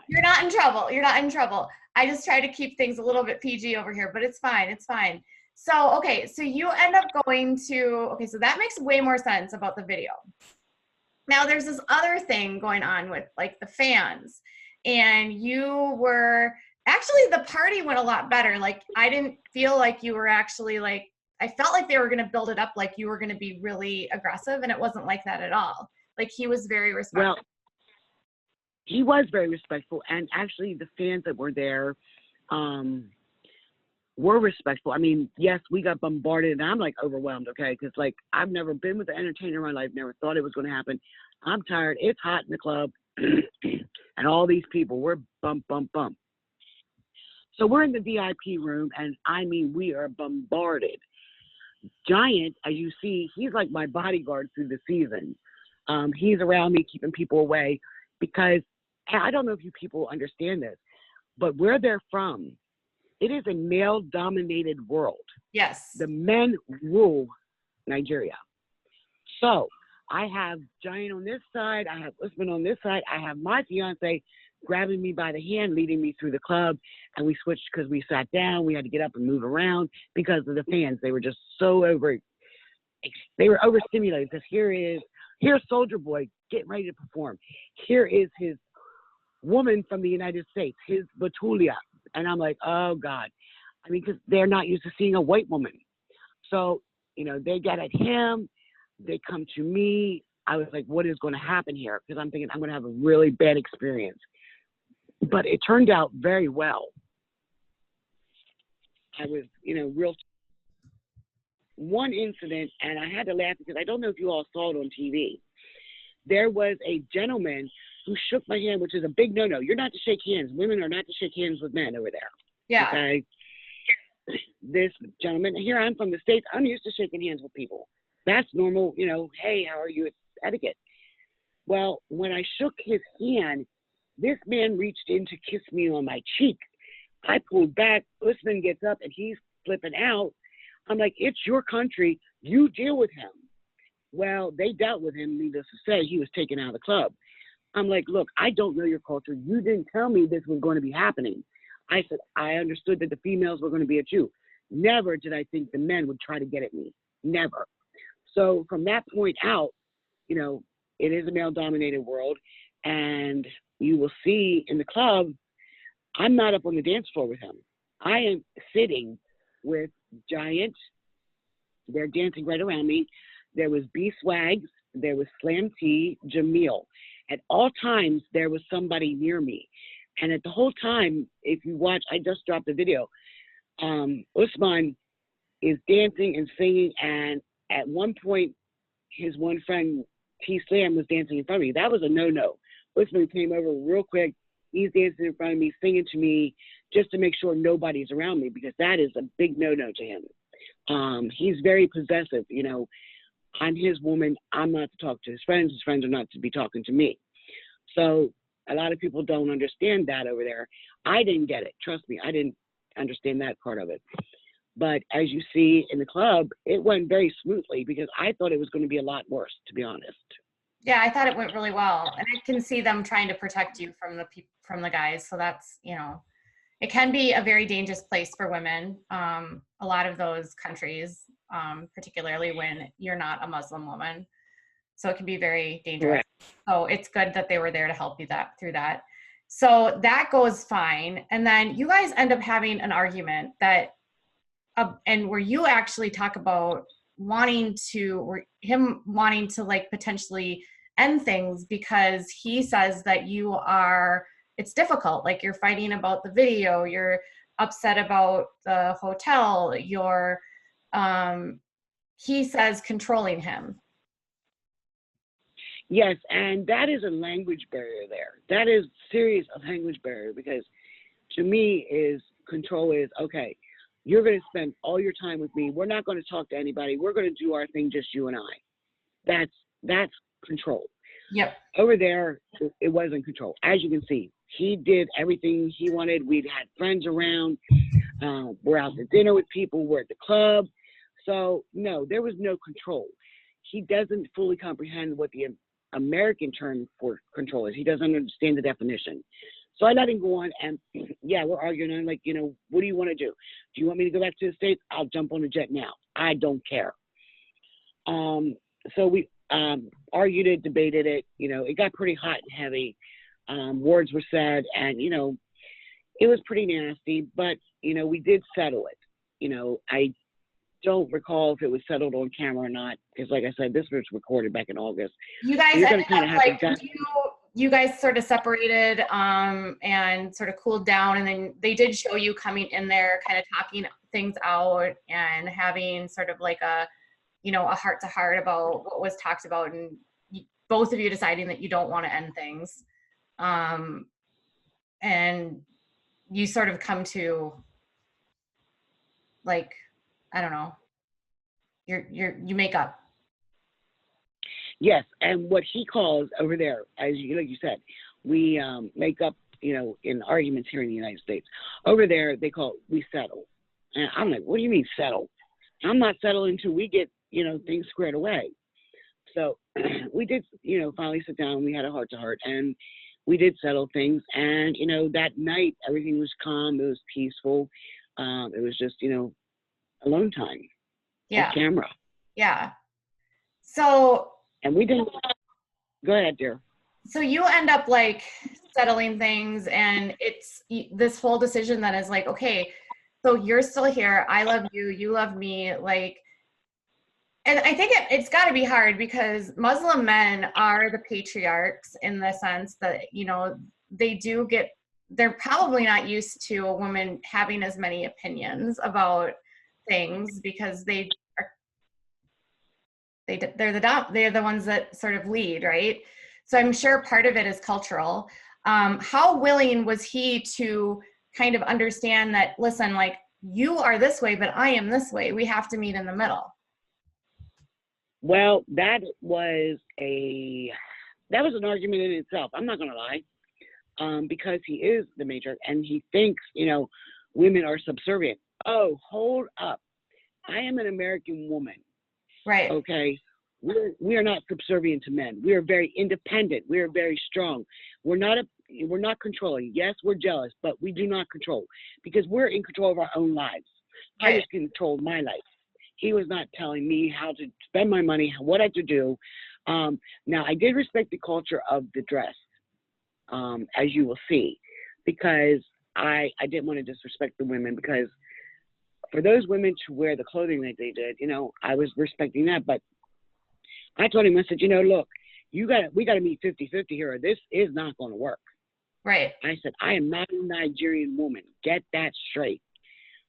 you're not in trouble. You're not in trouble. I just try to keep things a little bit PG over here, but it's fine. It's fine. So, okay, so you end up going to, so that makes way more sense about the video. Now, there's this other thing going on with like the fans, and you were, actually the party went a lot better. Like, I didn't feel like you were actually like, I felt like they were going to build it up like you were going to be really aggressive, and it wasn't like that at all. Like, he was very respectful.
Well, he was very respectful, and actually the fans that were there were respectful. I mean, yes, we got bombarded, and I'm like overwhelmed, okay? Because like I've never been with an entertainer in my life, never thought it was going to happen. I'm tired. It's hot in the club, and all these people, we're bump. So we're in the VIP room, and I mean, we are bombarded. Giant, as you see, he's like my bodyguard through the season. He's around me, keeping people away, because I don't know if you people understand this, but where they're from, it is a male-dominated world.
Yes.
The men rule Nigeria. So I have Giant on this side. I have Usman on this side. I have my fiance grabbing me by the hand, leading me through the club. And we switched because we sat down. We had to get up and move around because of the fans. They were just so they were overstimulated because here's Soldier Boy getting ready to perform. Here is his woman from the United States, his Batulia. And I'm like, oh God. I mean, because they're not used to seeing a white woman. So, you know, they get at him, they come to me. I was like, what is going to happen here? Because I'm thinking I'm going to have a really bad experience. But it turned out very well. I was, you know, one incident, and I had to laugh because I don't know if you all saw it on TV. There was a gentleman who shook my hand, which is a big no-no. You're not to shake hands. Women are not to shake hands with men over there.
Yeah.
Okay. This gentleman, here I'm from the States. I'm used to shaking hands with people. That's normal, you know, hey, how are you? It's etiquette. Well, when I shook his hand, this man reached in to kiss me on my cheek. I pulled back. Usman gets up and he's flipping out. I'm like, it's your country. You deal with him. Well, they dealt with him. Needless to say, he was taken out of the club. I'm like, look, I don't know your culture. You didn't tell me this was going to be happening. I said, I understood that the females were going to be at you. Never did I think the men would try to get at me. Never. So from that point out, you know, it is a male-dominated world. And you will see in the club, I'm not up on the dance floor with him. I am sitting with Giant. They're dancing right around me. There was B Swags. There was Slam T, Jamil. At all times, there was somebody near me. And at the whole time, if you watch, I just dropped a video. Usman is dancing and singing. And at one point, his one friend, T Slam, was dancing in front of me. That was a no-no. Usman came over real quick. He's dancing in front of me, singing to me, just to make sure nobody's around me, because that is a big no-no to him. He's very possessive. You know, I'm his woman. I'm not to talk to his friends. His friends are not to be talking to me. So a lot of people don't understand that over there. I didn't get it. Trust me, I didn't understand that part of it. But as you see in the club, it went very smoothly because I thought it was going to be a lot worse, to be honest.
Yeah, I thought it went really well, and I can see them trying to protect you from the guys. So that's, you know, it can be a very dangerous place for women. A lot of those countries, particularly when you're not a Muslim woman, so it can be very dangerous.
Correct.
So it's good that they were there to help you through that. So that goes fine, and then you guys end up having an argument that, and where you actually talk about him wanting to like potentially end things because he says that it's difficult, like you're fighting about the video, you're upset about the hotel, he says controlling him.
Yes, and that is a language barrier there. That is serious a language barrier because to me control is, okay, you're going to spend all your time with me. We're not going to talk to anybody. We're going to do our thing, just you and I. That's control.
Yep.
Over there, it wasn't control. As you can see, he did everything he wanted. We'd had friends around. We're out to dinner with people. We're at the club. So, no, there was no control. He doesn't fully comprehend what the American term for control is. He doesn't understand the definition. So I let him go on, and yeah, we're arguing. I'm like, you know, what do you want to do? Do you want me to go back to the States? I'll jump on a jet now. I don't care. So we argued it, debated it. You know, it got pretty hot and heavy. Words were said, and, you know, it was pretty nasty, but, you know, we did settle it. You know, I don't recall if it was settled on camera or not, because like I said, this was recorded back in August.
You guys
You're
ended
kind of
up
have
like,
to
you guys sort of separated and sort of cooled down, and then they did show you coming in there kind of talking things out and having sort of like a, you know, a heart to heart about what was talked about, and both of you deciding that you don't want to end things, and you sort of come to, like, I don't know, you make up.
Yes, and what he calls over there, as you like you said, we make up, you know, in arguments here in the United States. Over there, they call we settle, and I'm like, what do you mean settle? I'm not settling until we get, you know, things squared away. So we did, you know, finally sit down. We had a heart to heart, and we did settle things. And you know, that night everything was calm. It was peaceful. It was just, you know, alone time.
Yeah.
Off camera.
Yeah. So.
And we didn't. Go ahead, dear.
So you end up like settling things, and it's this whole decision that is like, okay, so you're still here. I love you. You love me. Like, and I think it's got to be hard because Muslim men are the patriarchs in the sense that, you know, they're probably not used to a woman having as many opinions about things because they're the ones that sort of lead, right? So I'm sure part of it is cultural. How willing was he to kind of understand that, listen, like, you are this way, but I am this way. We have to meet in the middle.
Well, that was an argument in itself. I'm not going to lie, because he is the major and he thinks, you know, women are subservient. Oh, hold up. I am an American woman.
Right.
Okay. We are not subservient to men. We are very independent. We are very strong. We're not controlling. Yes, we're jealous, but we do not control because we're in control of our own lives.
Right.
I just controlled my life. He was not telling me how to spend my money, what I had to do. Now, I did respect the culture of the dress, as you will see, because I didn't want to disrespect the women, because for those women to wear the clothing that they did, you know, I was respecting that. But I told him, I said, you know, look, we got to meet 50-50 here, or this is not going to work.
Right.
I said, I am not a Nigerian woman. Get that straight.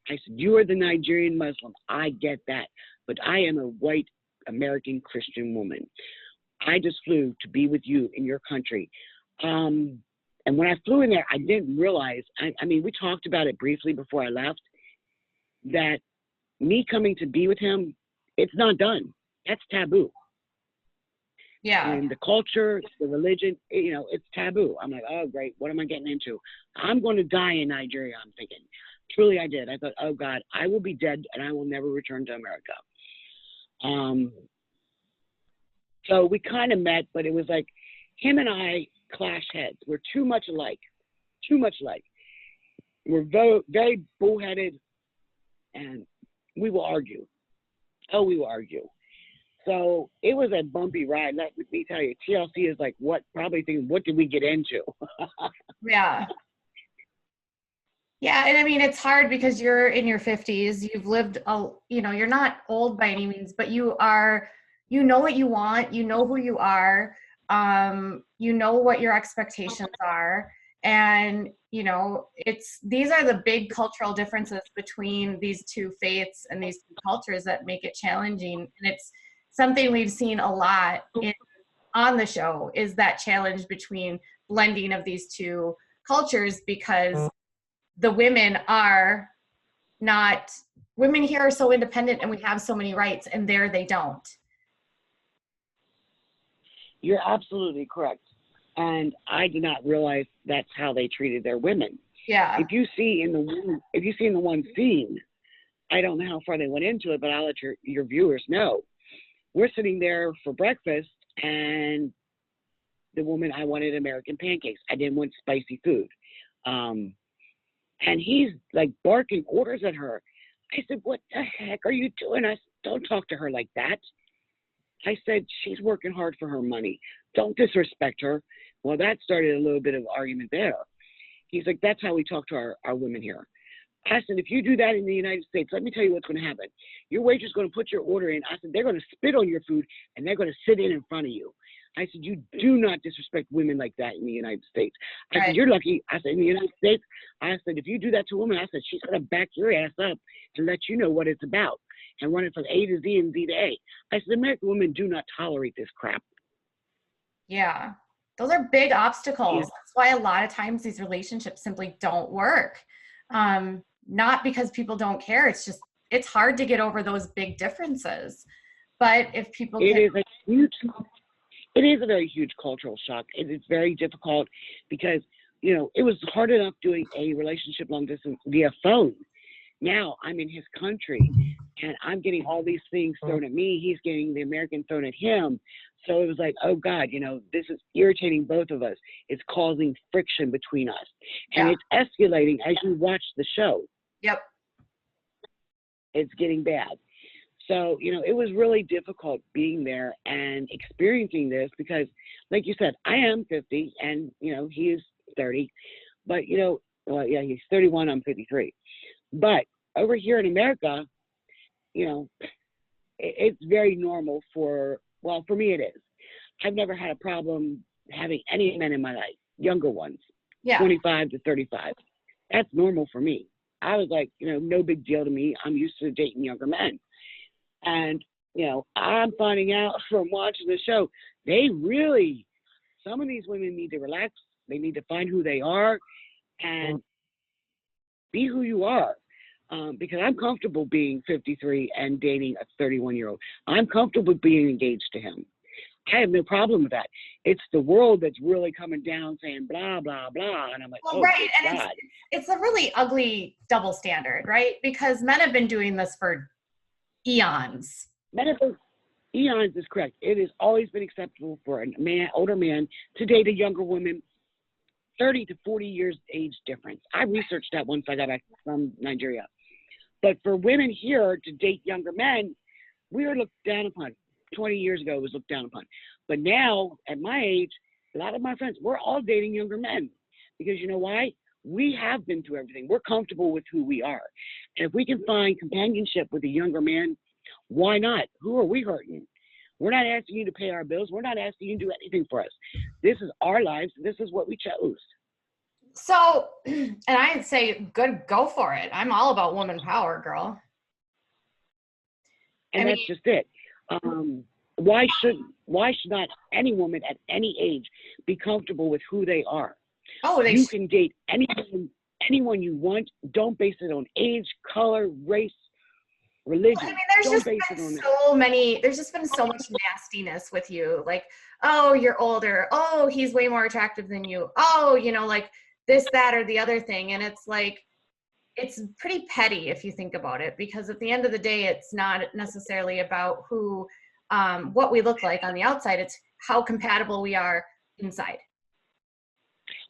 I said, you are the Nigerian Muslim. I get that. But I am a white American Christian woman. I just flew to be with you in your country. And when I flew in there, I didn't realize, I mean, we talked about it briefly before I left, that me coming to be with him, it's not done. That's taboo.
Yeah.
And the culture, the religion, it's taboo. I'm like, oh, great. What am I getting into? I'm going to die in Nigeria, I'm thinking. Truly, I did. I thought, oh, God, I will be dead and I will never return to America. So we kind of met, but it was like him and I clash heads. We're too much alike. We're very, very bullheaded, and we will argue. Oh, we will argue. So it was a bumpy ride. Let me tell you, TLC is like, what did we get into?
Yeah. Yeah, and I mean, it's hard because you're in your 50s. You've lived, you're not old by any means, but you know what you want. You know who you are. You know what your expectations are. And, these are the big cultural differences between these two faiths and these two cultures that make it challenging. And it's something we've seen a lot on the show, is that challenge between blending of these two cultures, because the women here are so independent and we have so many rights, and there they don't.
You're absolutely correct. And I did not realize that's how they treated their women.
Yeah.
If you see in the one scene, I don't know how far they went into it, but I'll let your viewers know. We're sitting there for breakfast, and the woman, I wanted American pancakes. I didn't want spicy food. And he's like barking orders at her. I said, what the heck are you doing? I said, don't talk to her like that. I said, she's working hard for her money. Don't disrespect her. Well, that started a little bit of argument there. He's like, that's how we talk to our women here. I said, if you do that in the United States, let me tell you what's going to happen. Your waitress is going to put your order in. I said, they're going to spit on your food, and they're going to sit in front of you. I said, you do not disrespect women like that in the United States. I said, you're lucky. I said, in the United States, I said, if you do that to a woman, I said, she's going to back your ass up to let you know what it's about and run it from A to Z and Z to A. I said, American women do not tolerate this crap.
Yeah. Those are big obstacles.
Yeah.
That's why a lot of times these relationships simply don't work. Not because people don't care. It's just, it's hard to get over those big differences. But if people
It is a very huge cultural shock. It is very difficult because, it was hard enough doing a relationship long distance via phone. Now I'm in his country and I'm getting all these things thrown at me. He's getting the American thrown at him. So it was like, oh God, this is irritating both of us. It's causing friction between us. And it's escalating as you watch the show.
Yep.
It's getting bad. So, it was really difficult being there and experiencing this because, like you said, I am 50 and, he is 30. But, he's 31, I'm 53. But over here in America, it's very normal for me it is. I've never had a problem having any men in my life, younger ones, 25 to 35. That's normal for me. I was like, no big deal to me. I'm used to dating younger men. And, I'm finding out from watching the show, some of these women need to relax. They need to find who they are and be who you are. Because I'm comfortable being 53 and dating a 31-year-old. I'm comfortable being engaged to him. I have no problem with that. It's the world that's really coming down saying blah, blah, blah. And I'm like,
right. And
God.
It's a really ugly double standard, right? Because men have been doing this for eons.
Eons is correct. It has always been acceptable for a older man to date a younger woman, 30 to 40 years age difference. I researched that once I got back from Nigeria. But for women here to date younger men, we are looked down upon. 20 years ago, it was looked down upon. But now, at my age, a lot of my friends, we're all dating younger men. Because you know why? We have been through everything. We're comfortable with who we are. And if we can find companionship with a younger man, why not? Who are we hurting? We're not asking you to pay our bills. We're not asking you to do anything for us. This is our lives. This is what we chose.
So, and I'd say, go for it. I'm all about woman power, girl.
And that's just it. Why should not any woman at any age be comfortable with who they are? You can date anyone you want. Don't base it on age, color, race. religion.
I mean, there's
Don't
just
base
been
it on that.
so many, there's just been so much nastiness with you. Like, oh, you're older. Oh, he's way more attractive than you. Oh, you know, like this, that, or the other thing. And it's like, it's pretty petty if you think about it, because at the end of the day, it's not necessarily about who, what we look like on the outside. It's how compatible we are inside.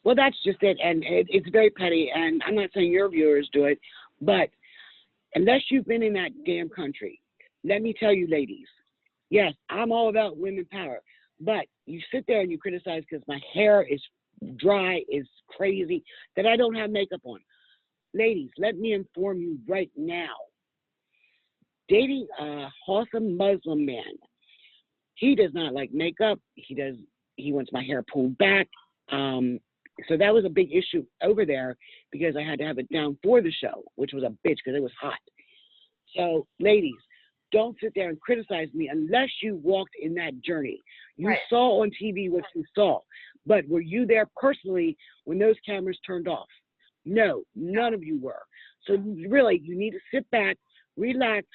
Well, that's just it. And it's very petty. And I'm not saying your viewers do it, but unless you've been in that damn country, let me tell you, ladies, yes, I'm all about women power, but you sit there and you criticize because my hair is dry, is crazy, that I don't have makeup on. Ladies, let me inform you right now. Dating a wholesome Muslim man, he does not like makeup. He wants my hair pulled back. So that was a big issue over there because I had to have it down for the show, which was a bitch because it was hot. So, ladies, don't sit there and criticize me unless you walked in that journey. You
Right.
saw on TV what you saw, but were you there personally when those cameras turned off? No, none of you were. So really, you need to sit back, relax,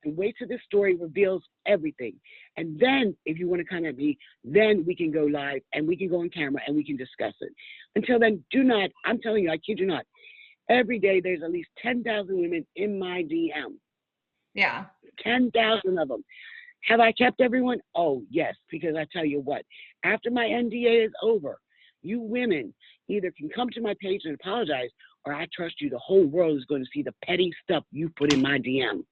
and wait till this story reveals everything. And then, if you want to come at me, then we can go live and we can go on camera and we can discuss it. Until then, do not, I'm telling you, I kid you not, every day there's at least 10,000 women in my DM.
Yeah.
10,000 of them. Have I kept everyone? Oh, yes, because I tell you what, after my NDA is over, you women either can come to my page and apologize, or I trust you, the whole world is going to see the petty stuff you put in my DM.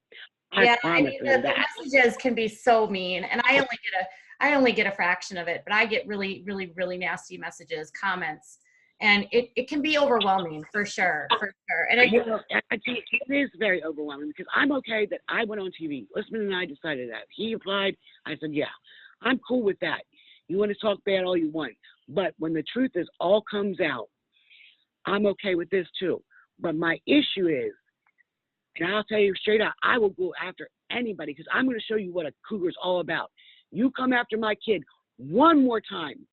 Yeah,
I
I
promise
mean,
them
the
that.
messages can be so mean, and I only get a fraction of it, but I get really, really, really nasty messages, comments, and it can be overwhelming for sure, for sure. And it,
You know, it is very overwhelming because I'm okay that I went on TV. Usman and I decided that. He applied. I said, yeah, I'm cool with that. You want to talk bad all you want. But when the truth is all comes out, I'm okay with this too. But my issue is, and I'll tell you straight out, I will go after anybody because I'm going to show you what a cougar's all about. You come after my kid one more time,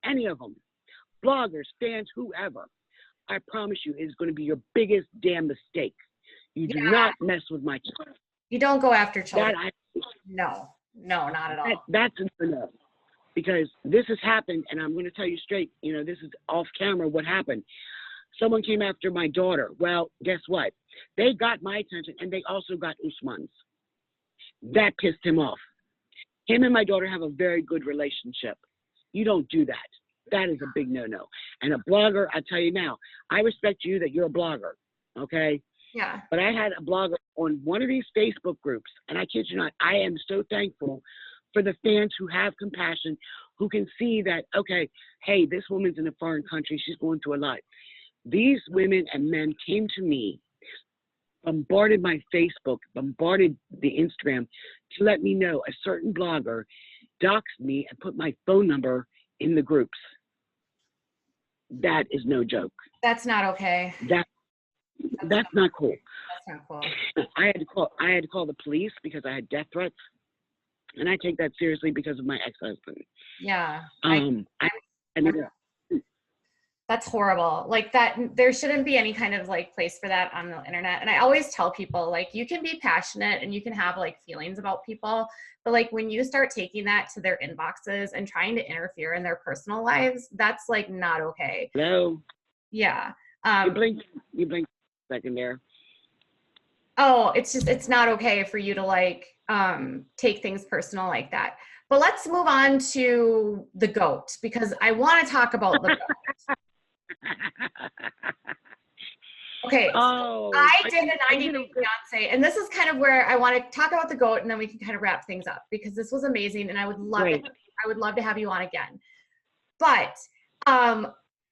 any of them, bloggers, fans, whoever, I promise you, it is going to be your biggest damn mistake. You do
yeah,
not mess with my children.
you don't go after children.
That
No, not at all.
that's a no. Because this has happened, and I'm going to tell you straight, you know, this is off camera what happened. Someone came after my daughter. Well, guess what? They got my attention, and they also got Usman's. That pissed him off. Him and my daughter have a very good relationship. You don't do that. That is a big no-no. And a blogger, I tell you now, I respect you that you're a blogger, okay?
Yeah.
But I had a blogger on one of these Facebook groups, and I kid you not, I am so thankful for the fans who have compassion, who can see that, okay, hey, this woman's in a foreign country. She's going through a lot. These women and men came to me, bombarded my Facebook, bombarded the Instagram to let me know a certain blogger doxed me and put my phone number in the groups. That is no joke.
That's not okay.
That's not cool.
That's not cool.
I had to call the police because I had death threats, and I take that seriously because of my ex-husband.
Yeah. That's horrible. Like that, there shouldn't be any kind of like place for that on the internet. And I always tell people, like, you can be passionate and you can have like feelings about people, but like when you start taking that to their inboxes and trying to interfere in their personal lives, that's like not okay.
Hello.
Yeah.
You blink a second there.
Oh, it's not okay for you to like take things personal like that. But let's move on to the goat, because I want to talk about the goat. Okay, so I did a 90 Day Fiance, and this is kind of where I want to talk about the goat, and then we can kind of wrap things up, because this was amazing, and I would love to have you on again. But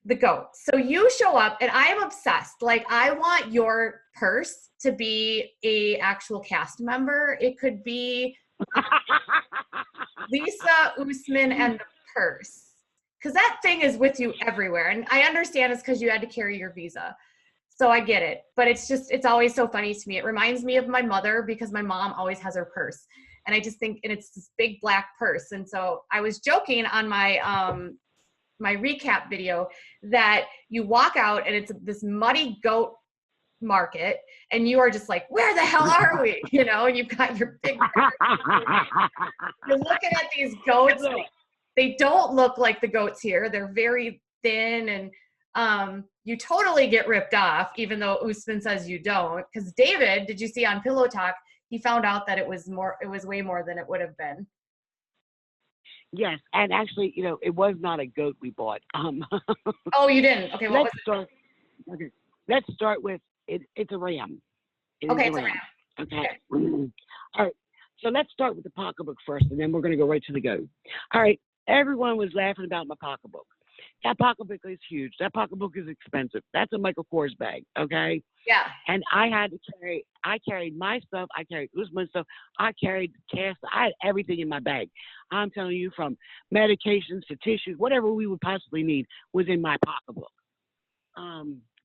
the goat. So you show up, and I am obsessed. Like, I want your purse to be a actual cast member. It could be Lisa, Usman, and the purse. Because that thing is with you everywhere. And I understand it's because you had to carry your visa. So I get it. But it's always so funny to me. It reminds me of my mother, because my mom always has her purse. And I just think, and it's this big black purse. And so I was joking on my my recap video that you walk out and it's this muddy goat market, and you are just like, where the hell are we? You know, and you've got your big, you're looking at these goats. They don't look like the goats here. They're very thin, and you totally get ripped off, even though Usman says you don't. Because David, did you see on Pillow Talk, he found out that it was way more than it would have been.
Yes, and actually, it was not a goat we bought.
Oh, you didn't? Okay, what was it?
Okay, let's start with it. It's a ram. It's a ram. Okay. All right. So let's start with the pocketbook first, and then we're going to go right to the goat. All right. Everyone was laughing about my pocketbook. That pocketbook is huge. That pocketbook is expensive. That's a Michael Kors bag. Okay.
Yeah.
And I carried my stuff. I carried Usman's stuff. I carried cash. I had everything in my bag. I'm telling you, from medications to tissues, whatever we would possibly need was in my pocketbook.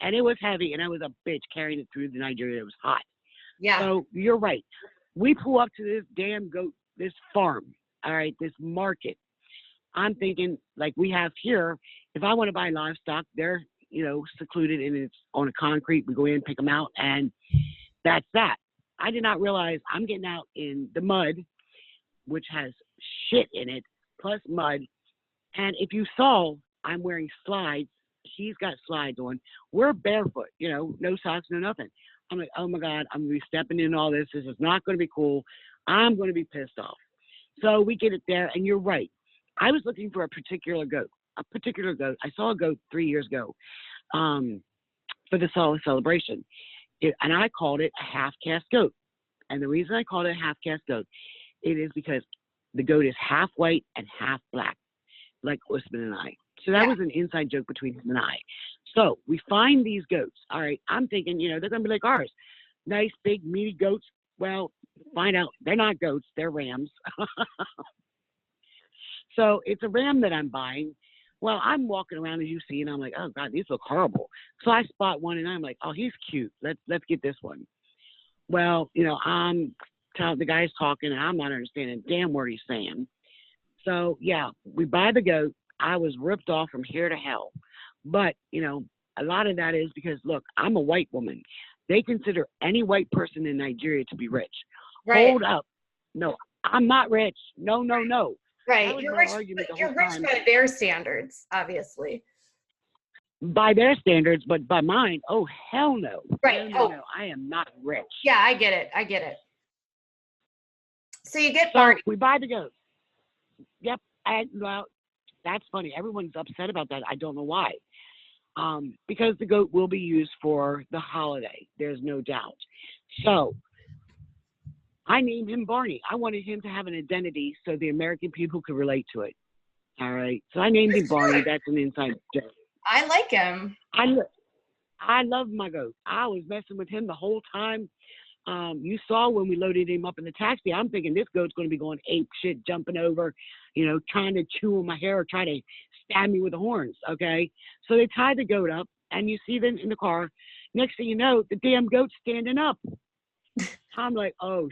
And it was heavy, and I was a bitch carrying it through the Nigeria. It was hot.
Yeah.
So you're right. We pull up to this damn goat, this farm, all right, this market. I'm thinking, like we have here, if I want to buy livestock, they're, secluded and it's on a concrete. We go in, pick them out, and that's that. I did not realize I'm getting out in the mud, which has shit in it, plus mud. And if you saw, I'm wearing slides. He's got slides on. We're barefoot, no socks, no nothing. I'm like, oh my God, I'm going to be stepping in all this. This is not going to be cool. I'm going to be pissed off. So we get it there, and you're right. I was looking for a particular goat. I saw a goat 3 years ago for the celebration. And I called it a half-caste goat. And the reason I called it a half-caste goat, it is because the goat is half white and half black, like Usman and I. So that was an inside joke between him and I. So we find these goats. All right, I'm thinking, they're going to be like ours. Nice, big, meaty goats. Well, find out they're not goats. They're rams. So it's a ram that I'm buying. Well, I'm walking around, as you see, and I'm like, oh, God, these look horrible. So I spot one, and I'm like, oh, he's cute. Let's get this one. Well, I'm telling the guy's talking, and I'm not understanding damn word he's saying. So, yeah, we buy the goat. I was ripped off from here to hell. But, a lot of that is because, look, I'm a white woman. They consider any white person in Nigeria to be rich.
Right.
Hold up. No, I'm not rich. No.
Right. You're rich by their standards, obviously.
By their standards, but by mine, oh, hell no.
Right.
No, I am not rich.
Yeah, I get it. So you get
we buy the goat. Yep. Well, that's funny. Everyone's upset about that. I don't know why. Because the goat will be used for the holiday. There's no doubt. So I named him Barney. I wanted him to have an identity so the American people could relate to it. All right. So I named him Barney. That's an inside joke.
I like him.
I love my goat. I was messing with him the whole time. You saw when we loaded him up in the taxi, I'm thinking this goat's going to be going ape shit, jumping over, trying to chew on my hair or try to stab me with the horns. Okay. So they tied the goat up, and you see them in the car. Next thing you know, the damn goat's standing up. I'm like, oh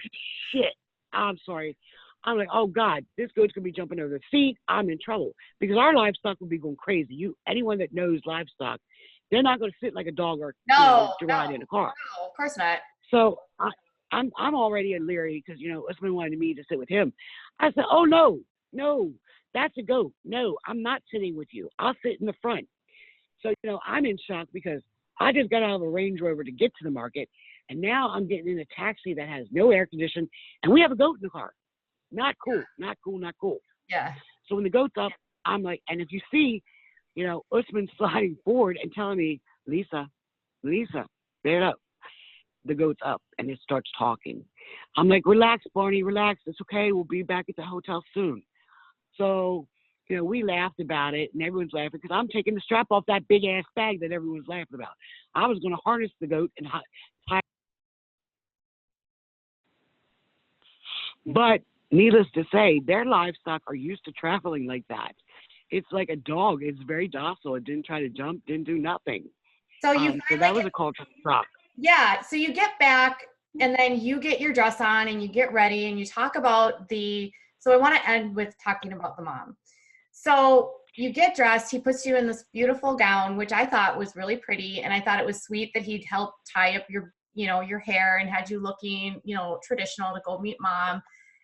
shit. I'm sorry. I'm like, oh God, this goat's gonna be jumping over the seat. I'm in trouble because our livestock will be going crazy. Anyone that knows livestock, they're not gonna sit like a dog or ride in a car.
No, of course not.
So I'm already leery because Usman wanted me to sit with him. I said, oh no, that's a goat. No, I'm not sitting with you. I'll sit in the front. So I'm in shock because I just got out of a Range Rover to get to the market. And now I'm getting in a taxi that has no air conditioning, and we have a goat in the car. Not cool.
Yeah.
So when the goat's up, I'm like, and if you see, Usman sliding forward and telling me, Lisa, bear up. The goat's up, and it starts talking. I'm like, relax, Barney, relax. It's okay. We'll be back at the hotel soon. So, we laughed about it, and everyone's laughing because I'm taking the strap off that big-ass bag that everyone's laughing about. I was going to harness the goat and tie. But needless to say, their livestock are used to traveling like that. It's like a dog. It's very docile. It didn't try to jump, didn't do nothing.
So
so that was a cultural shock.
Yeah. So you get back, and then you get your dress on, and you get ready, and you talk about so I want to end with talking about the mom. So you get dressed, he puts you in this beautiful gown, which I thought was really pretty. And I thought it was sweet that he'd help tie up your, your hair and had you looking, traditional to go meet mom.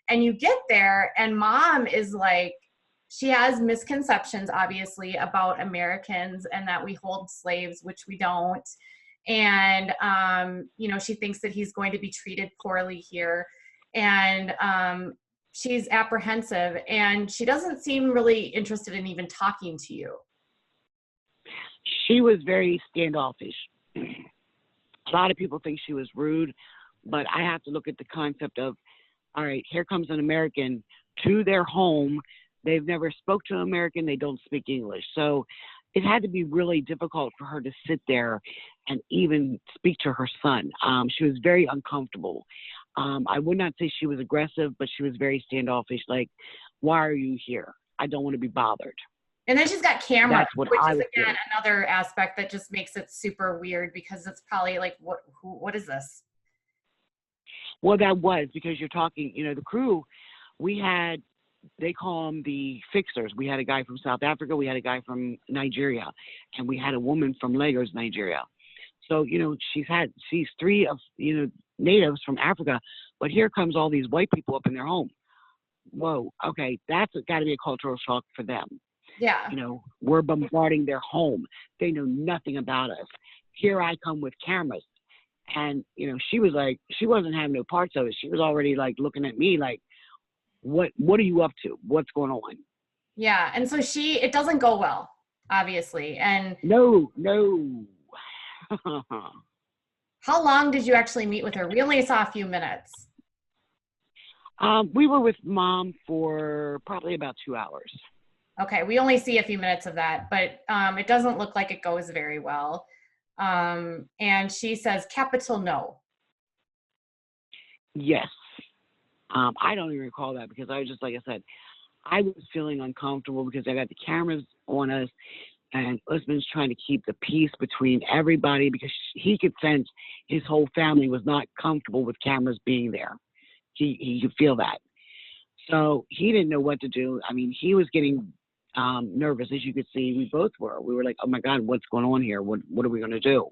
And you get there and mom is like, she has misconceptions, obviously, about Americans and that we hold slaves, which we don't. And, she thinks that he's going to be treated poorly here. And she's apprehensive and she doesn't seem really interested in even talking to you.
She was very standoffish. A lot of people think she was rude, but I have to look at the concept of, all right, here comes an American to their home. They've never spoke to an American. They don't speak English. So it had to be really difficult for her to sit there and even speak to her son. She was very uncomfortable. I would not say she was aggressive, but she was very standoffish. Like, why are you here? I don't want to be bothered.
And then she's got camera, which is again another aspect that just makes it super weird because it's probably like, what is this?
Well, that was because you're talking, the crew, they call them the fixers. We had a guy from South Africa, we had a guy from Nigeria, and we had a woman from Lagos, Nigeria. So, she's three of, natives from Africa, but here comes all these white people up in their home. Whoa, okay, that's got to be a cultural shock for them.
Yeah.
We're bombarding their home. They know nothing about us. Here I come with cameras. And, she was like, she wasn't having no parts of it. She was already like looking at me like, what are you up to? What's going on?
Yeah. And so it doesn't go well, obviously. And
no.
How long did you actually meet with her? We only saw a few minutes.
We were with mom for probably about 2 hours.
Okay. We only see a few minutes of that, but it doesn't look like it goes very well. And she says, capital no.
Yes. I don't even recall that because I was just, like I said, I was feeling uncomfortable because I got the cameras on us and Usman's trying to keep the peace between everybody because he could sense his whole family was not comfortable with cameras being there. He could feel that. So he didn't know what to do. I mean, he was getting nervous, as you could see. We both were. We were like, oh my God, what's going on here? What are we going to do?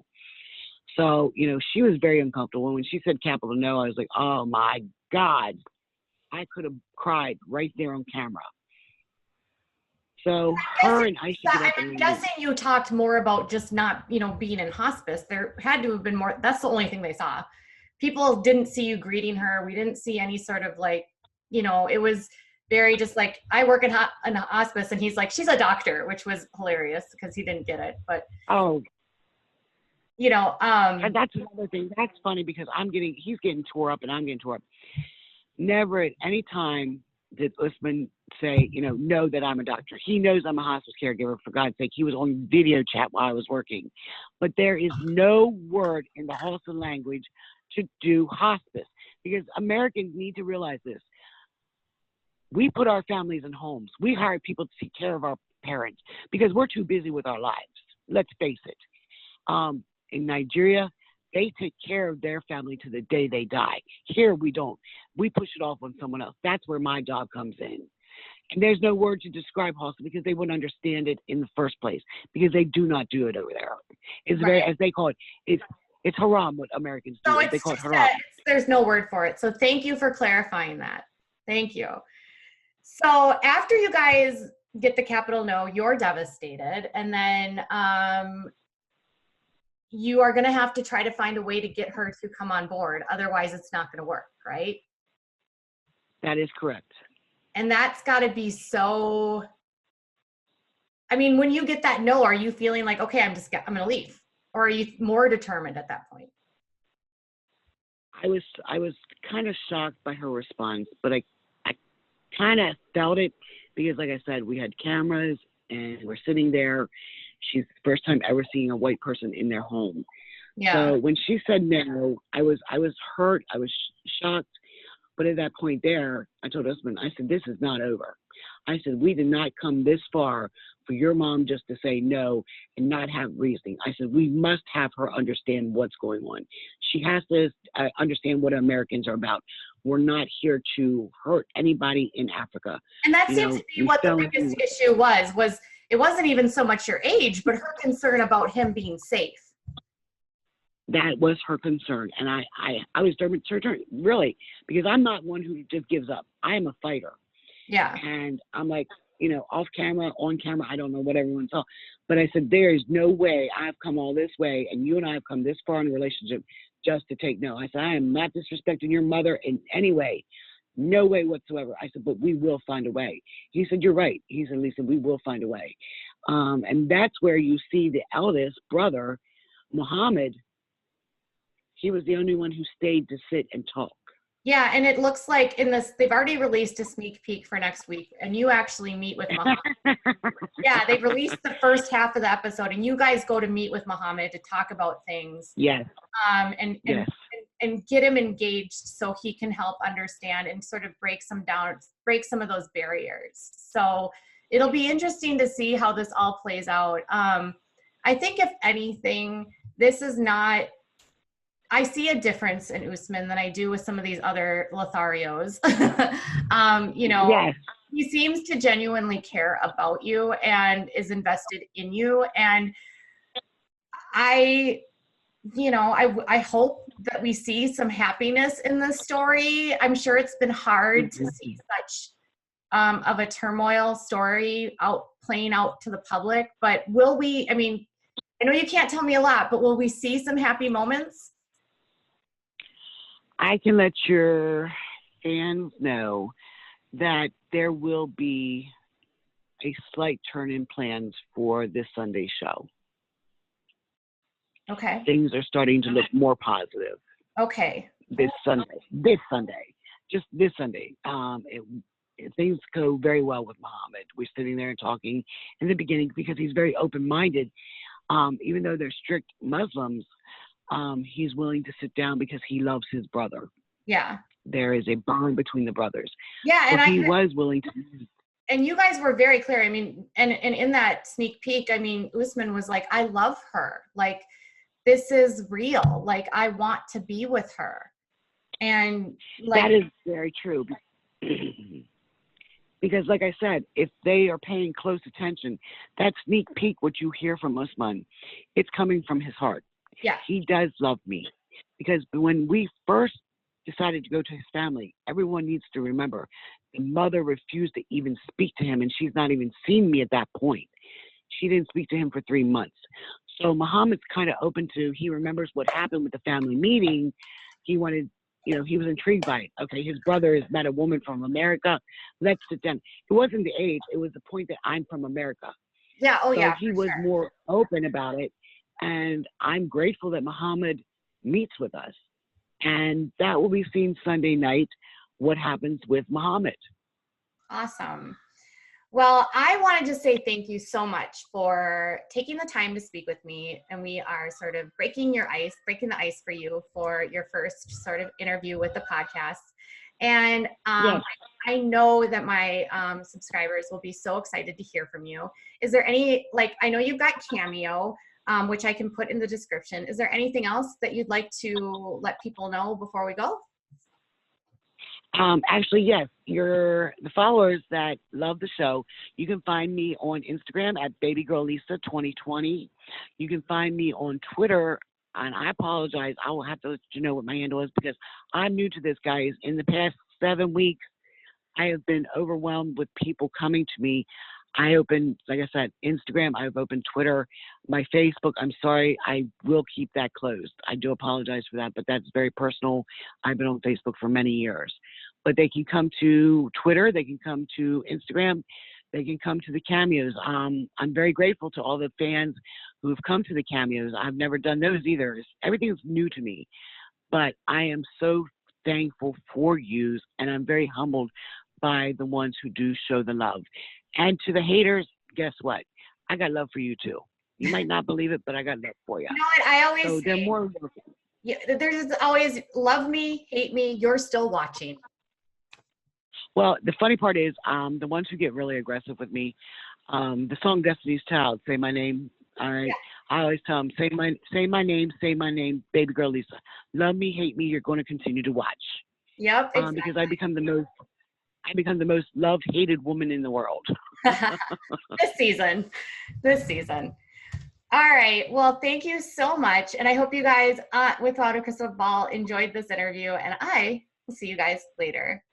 So, she was very uncomfortable. When she said capital no, I was like, oh my God, I could have cried right there on camera. So her and I should get up and
I'm guessing you talked more about just not, being in hospice. There had to have been more. That's the only thing they saw. People didn't see you greeting her. We didn't see any sort of like, it was very just like, I work in hospice, and he's like, she's a doctor, which was hilarious because he didn't get it. But
and that's another thing. That's funny because he's getting tore up and I'm getting tore up. Never at any time did Usman say, know that I'm a doctor. He knows I'm a hospice caregiver, for God's sake. He was on video chat while I was working. But there is no word in the Hausa language to do hospice because Americans need to realize this. We put our families in homes. We hire people to take care of our parents because we're too busy with our lives. Let's face it. In Nigeria, they take care of their family to the day they die. Here, we don't. We push it off on someone else. That's where my job comes in. And there's no word to describe hospice because they wouldn't understand it in the first place because they do not do it over there. It's very, as they call it, it's haram what Americans do.
No,
they call it haram.
There's no word for it. So thank you for clarifying that. Thank you. So after you guys get the capital no, you're devastated. And then you are going to have to try to find a way to get her to come on board. Otherwise, it's not going to work, right?
That is correct.
And that's got to be so, I mean, when you get that no, are you feeling like, okay, I'm going to leave? Or are you more determined at that point?
I was kind of shocked by her response, but I kind of felt it because, like I said, we had cameras and we're sitting there. She's the first time ever seeing a white person in their home. Yeah. So when she said no, I was hurt. I was shocked. But at that point there, I told Usman, I said, this is not over. I said, we did not come this far for your mom just to say no and not have reasoning. I said, we must have her understand what's going on. She has to understand what Americans are about. We're not here to hurt anybody in Africa.
And that seems to be what the biggest issue was it wasn't even so much your age, but her concern about him being safe.
That was her concern. And I was determined, really, because I'm not one who just gives up. I am a fighter.
Yeah.
And I'm like, you know, off camera, on camera, I don't know what everyone saw. But I said, there is no way I've come all this way and you and I have come this far in a relationship just to take no. I said, I am not disrespecting your mother in any way. No way whatsoever. I said, but we will find a way. He said, you're right. He said, Lisa, we will find a way. And that's where you see the eldest brother, Muhammad. He was the only one who stayed to sit and talk.
Yeah, and it looks like in this, they've already released a sneak peek for next week, and you actually meet with Muhammad. Yeah, they've released the first half of the episode, and you guys go to meet with Muhammad to talk about things.
Yes.
And get him engaged so he can help understand and sort of break some of those barriers. So it'll be interesting to see how this all plays out. I think if anything, this is not, I see a difference in Usman than I do with some of these other Lotharios. You know,
yes.
He seems to genuinely care about you and is invested in you. And I hope that we see some happiness in this story. I'm sure it's been hard to see such of a turmoil story playing out to the public, but will we, I mean, I know you can't tell me a lot, but will we see some happy moments?
I can let your fans know that there will be a slight turn in plans for this Sunday show.
Okay.
Things are starting to look more positive.
Okay.
This Sunday. Just this Sunday. Things go very well with Muhammad. We're sitting there and talking in the beginning because he's very open-minded. Even though they're strict Muslims, he's willing to sit down because he loves his brother.
Yeah.
There is a bond between the brothers.
Yeah,
and he was willing to.
And you guys were very clear. I mean, and in that sneak peek, I mean, Usman was like, I love her. Like, this is real. Like, I want to be with her. And like,
that is very true. Because like I said, if they are paying close attention, that sneak peek, what you hear from Usman, it's coming from his heart.
Yeah.
He does love me. Because when we first decided to go to his family, everyone needs to remember the mother refused to even speak to him, and she's not even seen me at that point. She didn't speak to him for 3 months. So Muhammad's kind of open to, he remembers what happened with the family meeting. He wanted, he was intrigued by it. Okay, his brother has met a woman from America. Let's sit down. It wasn't the age. It was the point that I'm from America.
Yeah. Oh,
so
yeah.
He was more open about it. And I'm grateful that Muhammad meets with us. And that will be seen Sunday night, what happens with Muhammad.
Awesome. Well, I wanted to say thank you so much for taking the time to speak with me. And we are sort of breaking the ice for you for your first sort of interview with the podcast. And
Yes.
I know that my subscribers will be so excited to hear from you. Is there any, I know you've got Cameo, which I can put in the description. Is there anything else that you'd like to let people know before we go?
Actually, yes. The followers that love the show, you can find me on Instagram at babygirllisa2020. You can find me on Twitter, and I apologize. I will have to let you know what my handle is because I'm new to this, guys. In the past 7 weeks, I have been overwhelmed with people coming to me. I opened, like I said, Instagram. I've opened Twitter. My Facebook, I'm sorry, I will keep that closed. I do apologize for that, but that's very personal. I've been on Facebook for many years. But they can come to Twitter. They can come to Instagram. They can come to the cameos. I'm very grateful to all the fans who have come to the cameos. I've never done those either. Everything's new to me. But I am so thankful for you, and I'm very humbled by the ones who do show the love. And to the haters, guess what? I got love for you too. You might not believe it, but I got love for you.
You know what? I always
so they're more.
Yeah, there's always love me, hate me. You're still watching.
Well, the funny part is, the ones who get really aggressive with me, the song "Destiny's Child," say my name. All right. Yeah. I always tell them, say my name, baby girl Lisa. Love me, hate me. You're going to continue to watch.
Yep. Exactly.
Because I become the most. I become the most loved, hated woman in the world.
This season. All right. Well, thank you so much. And I hope you guys Without a Crystal Ball enjoyed this interview. And I will see you guys later.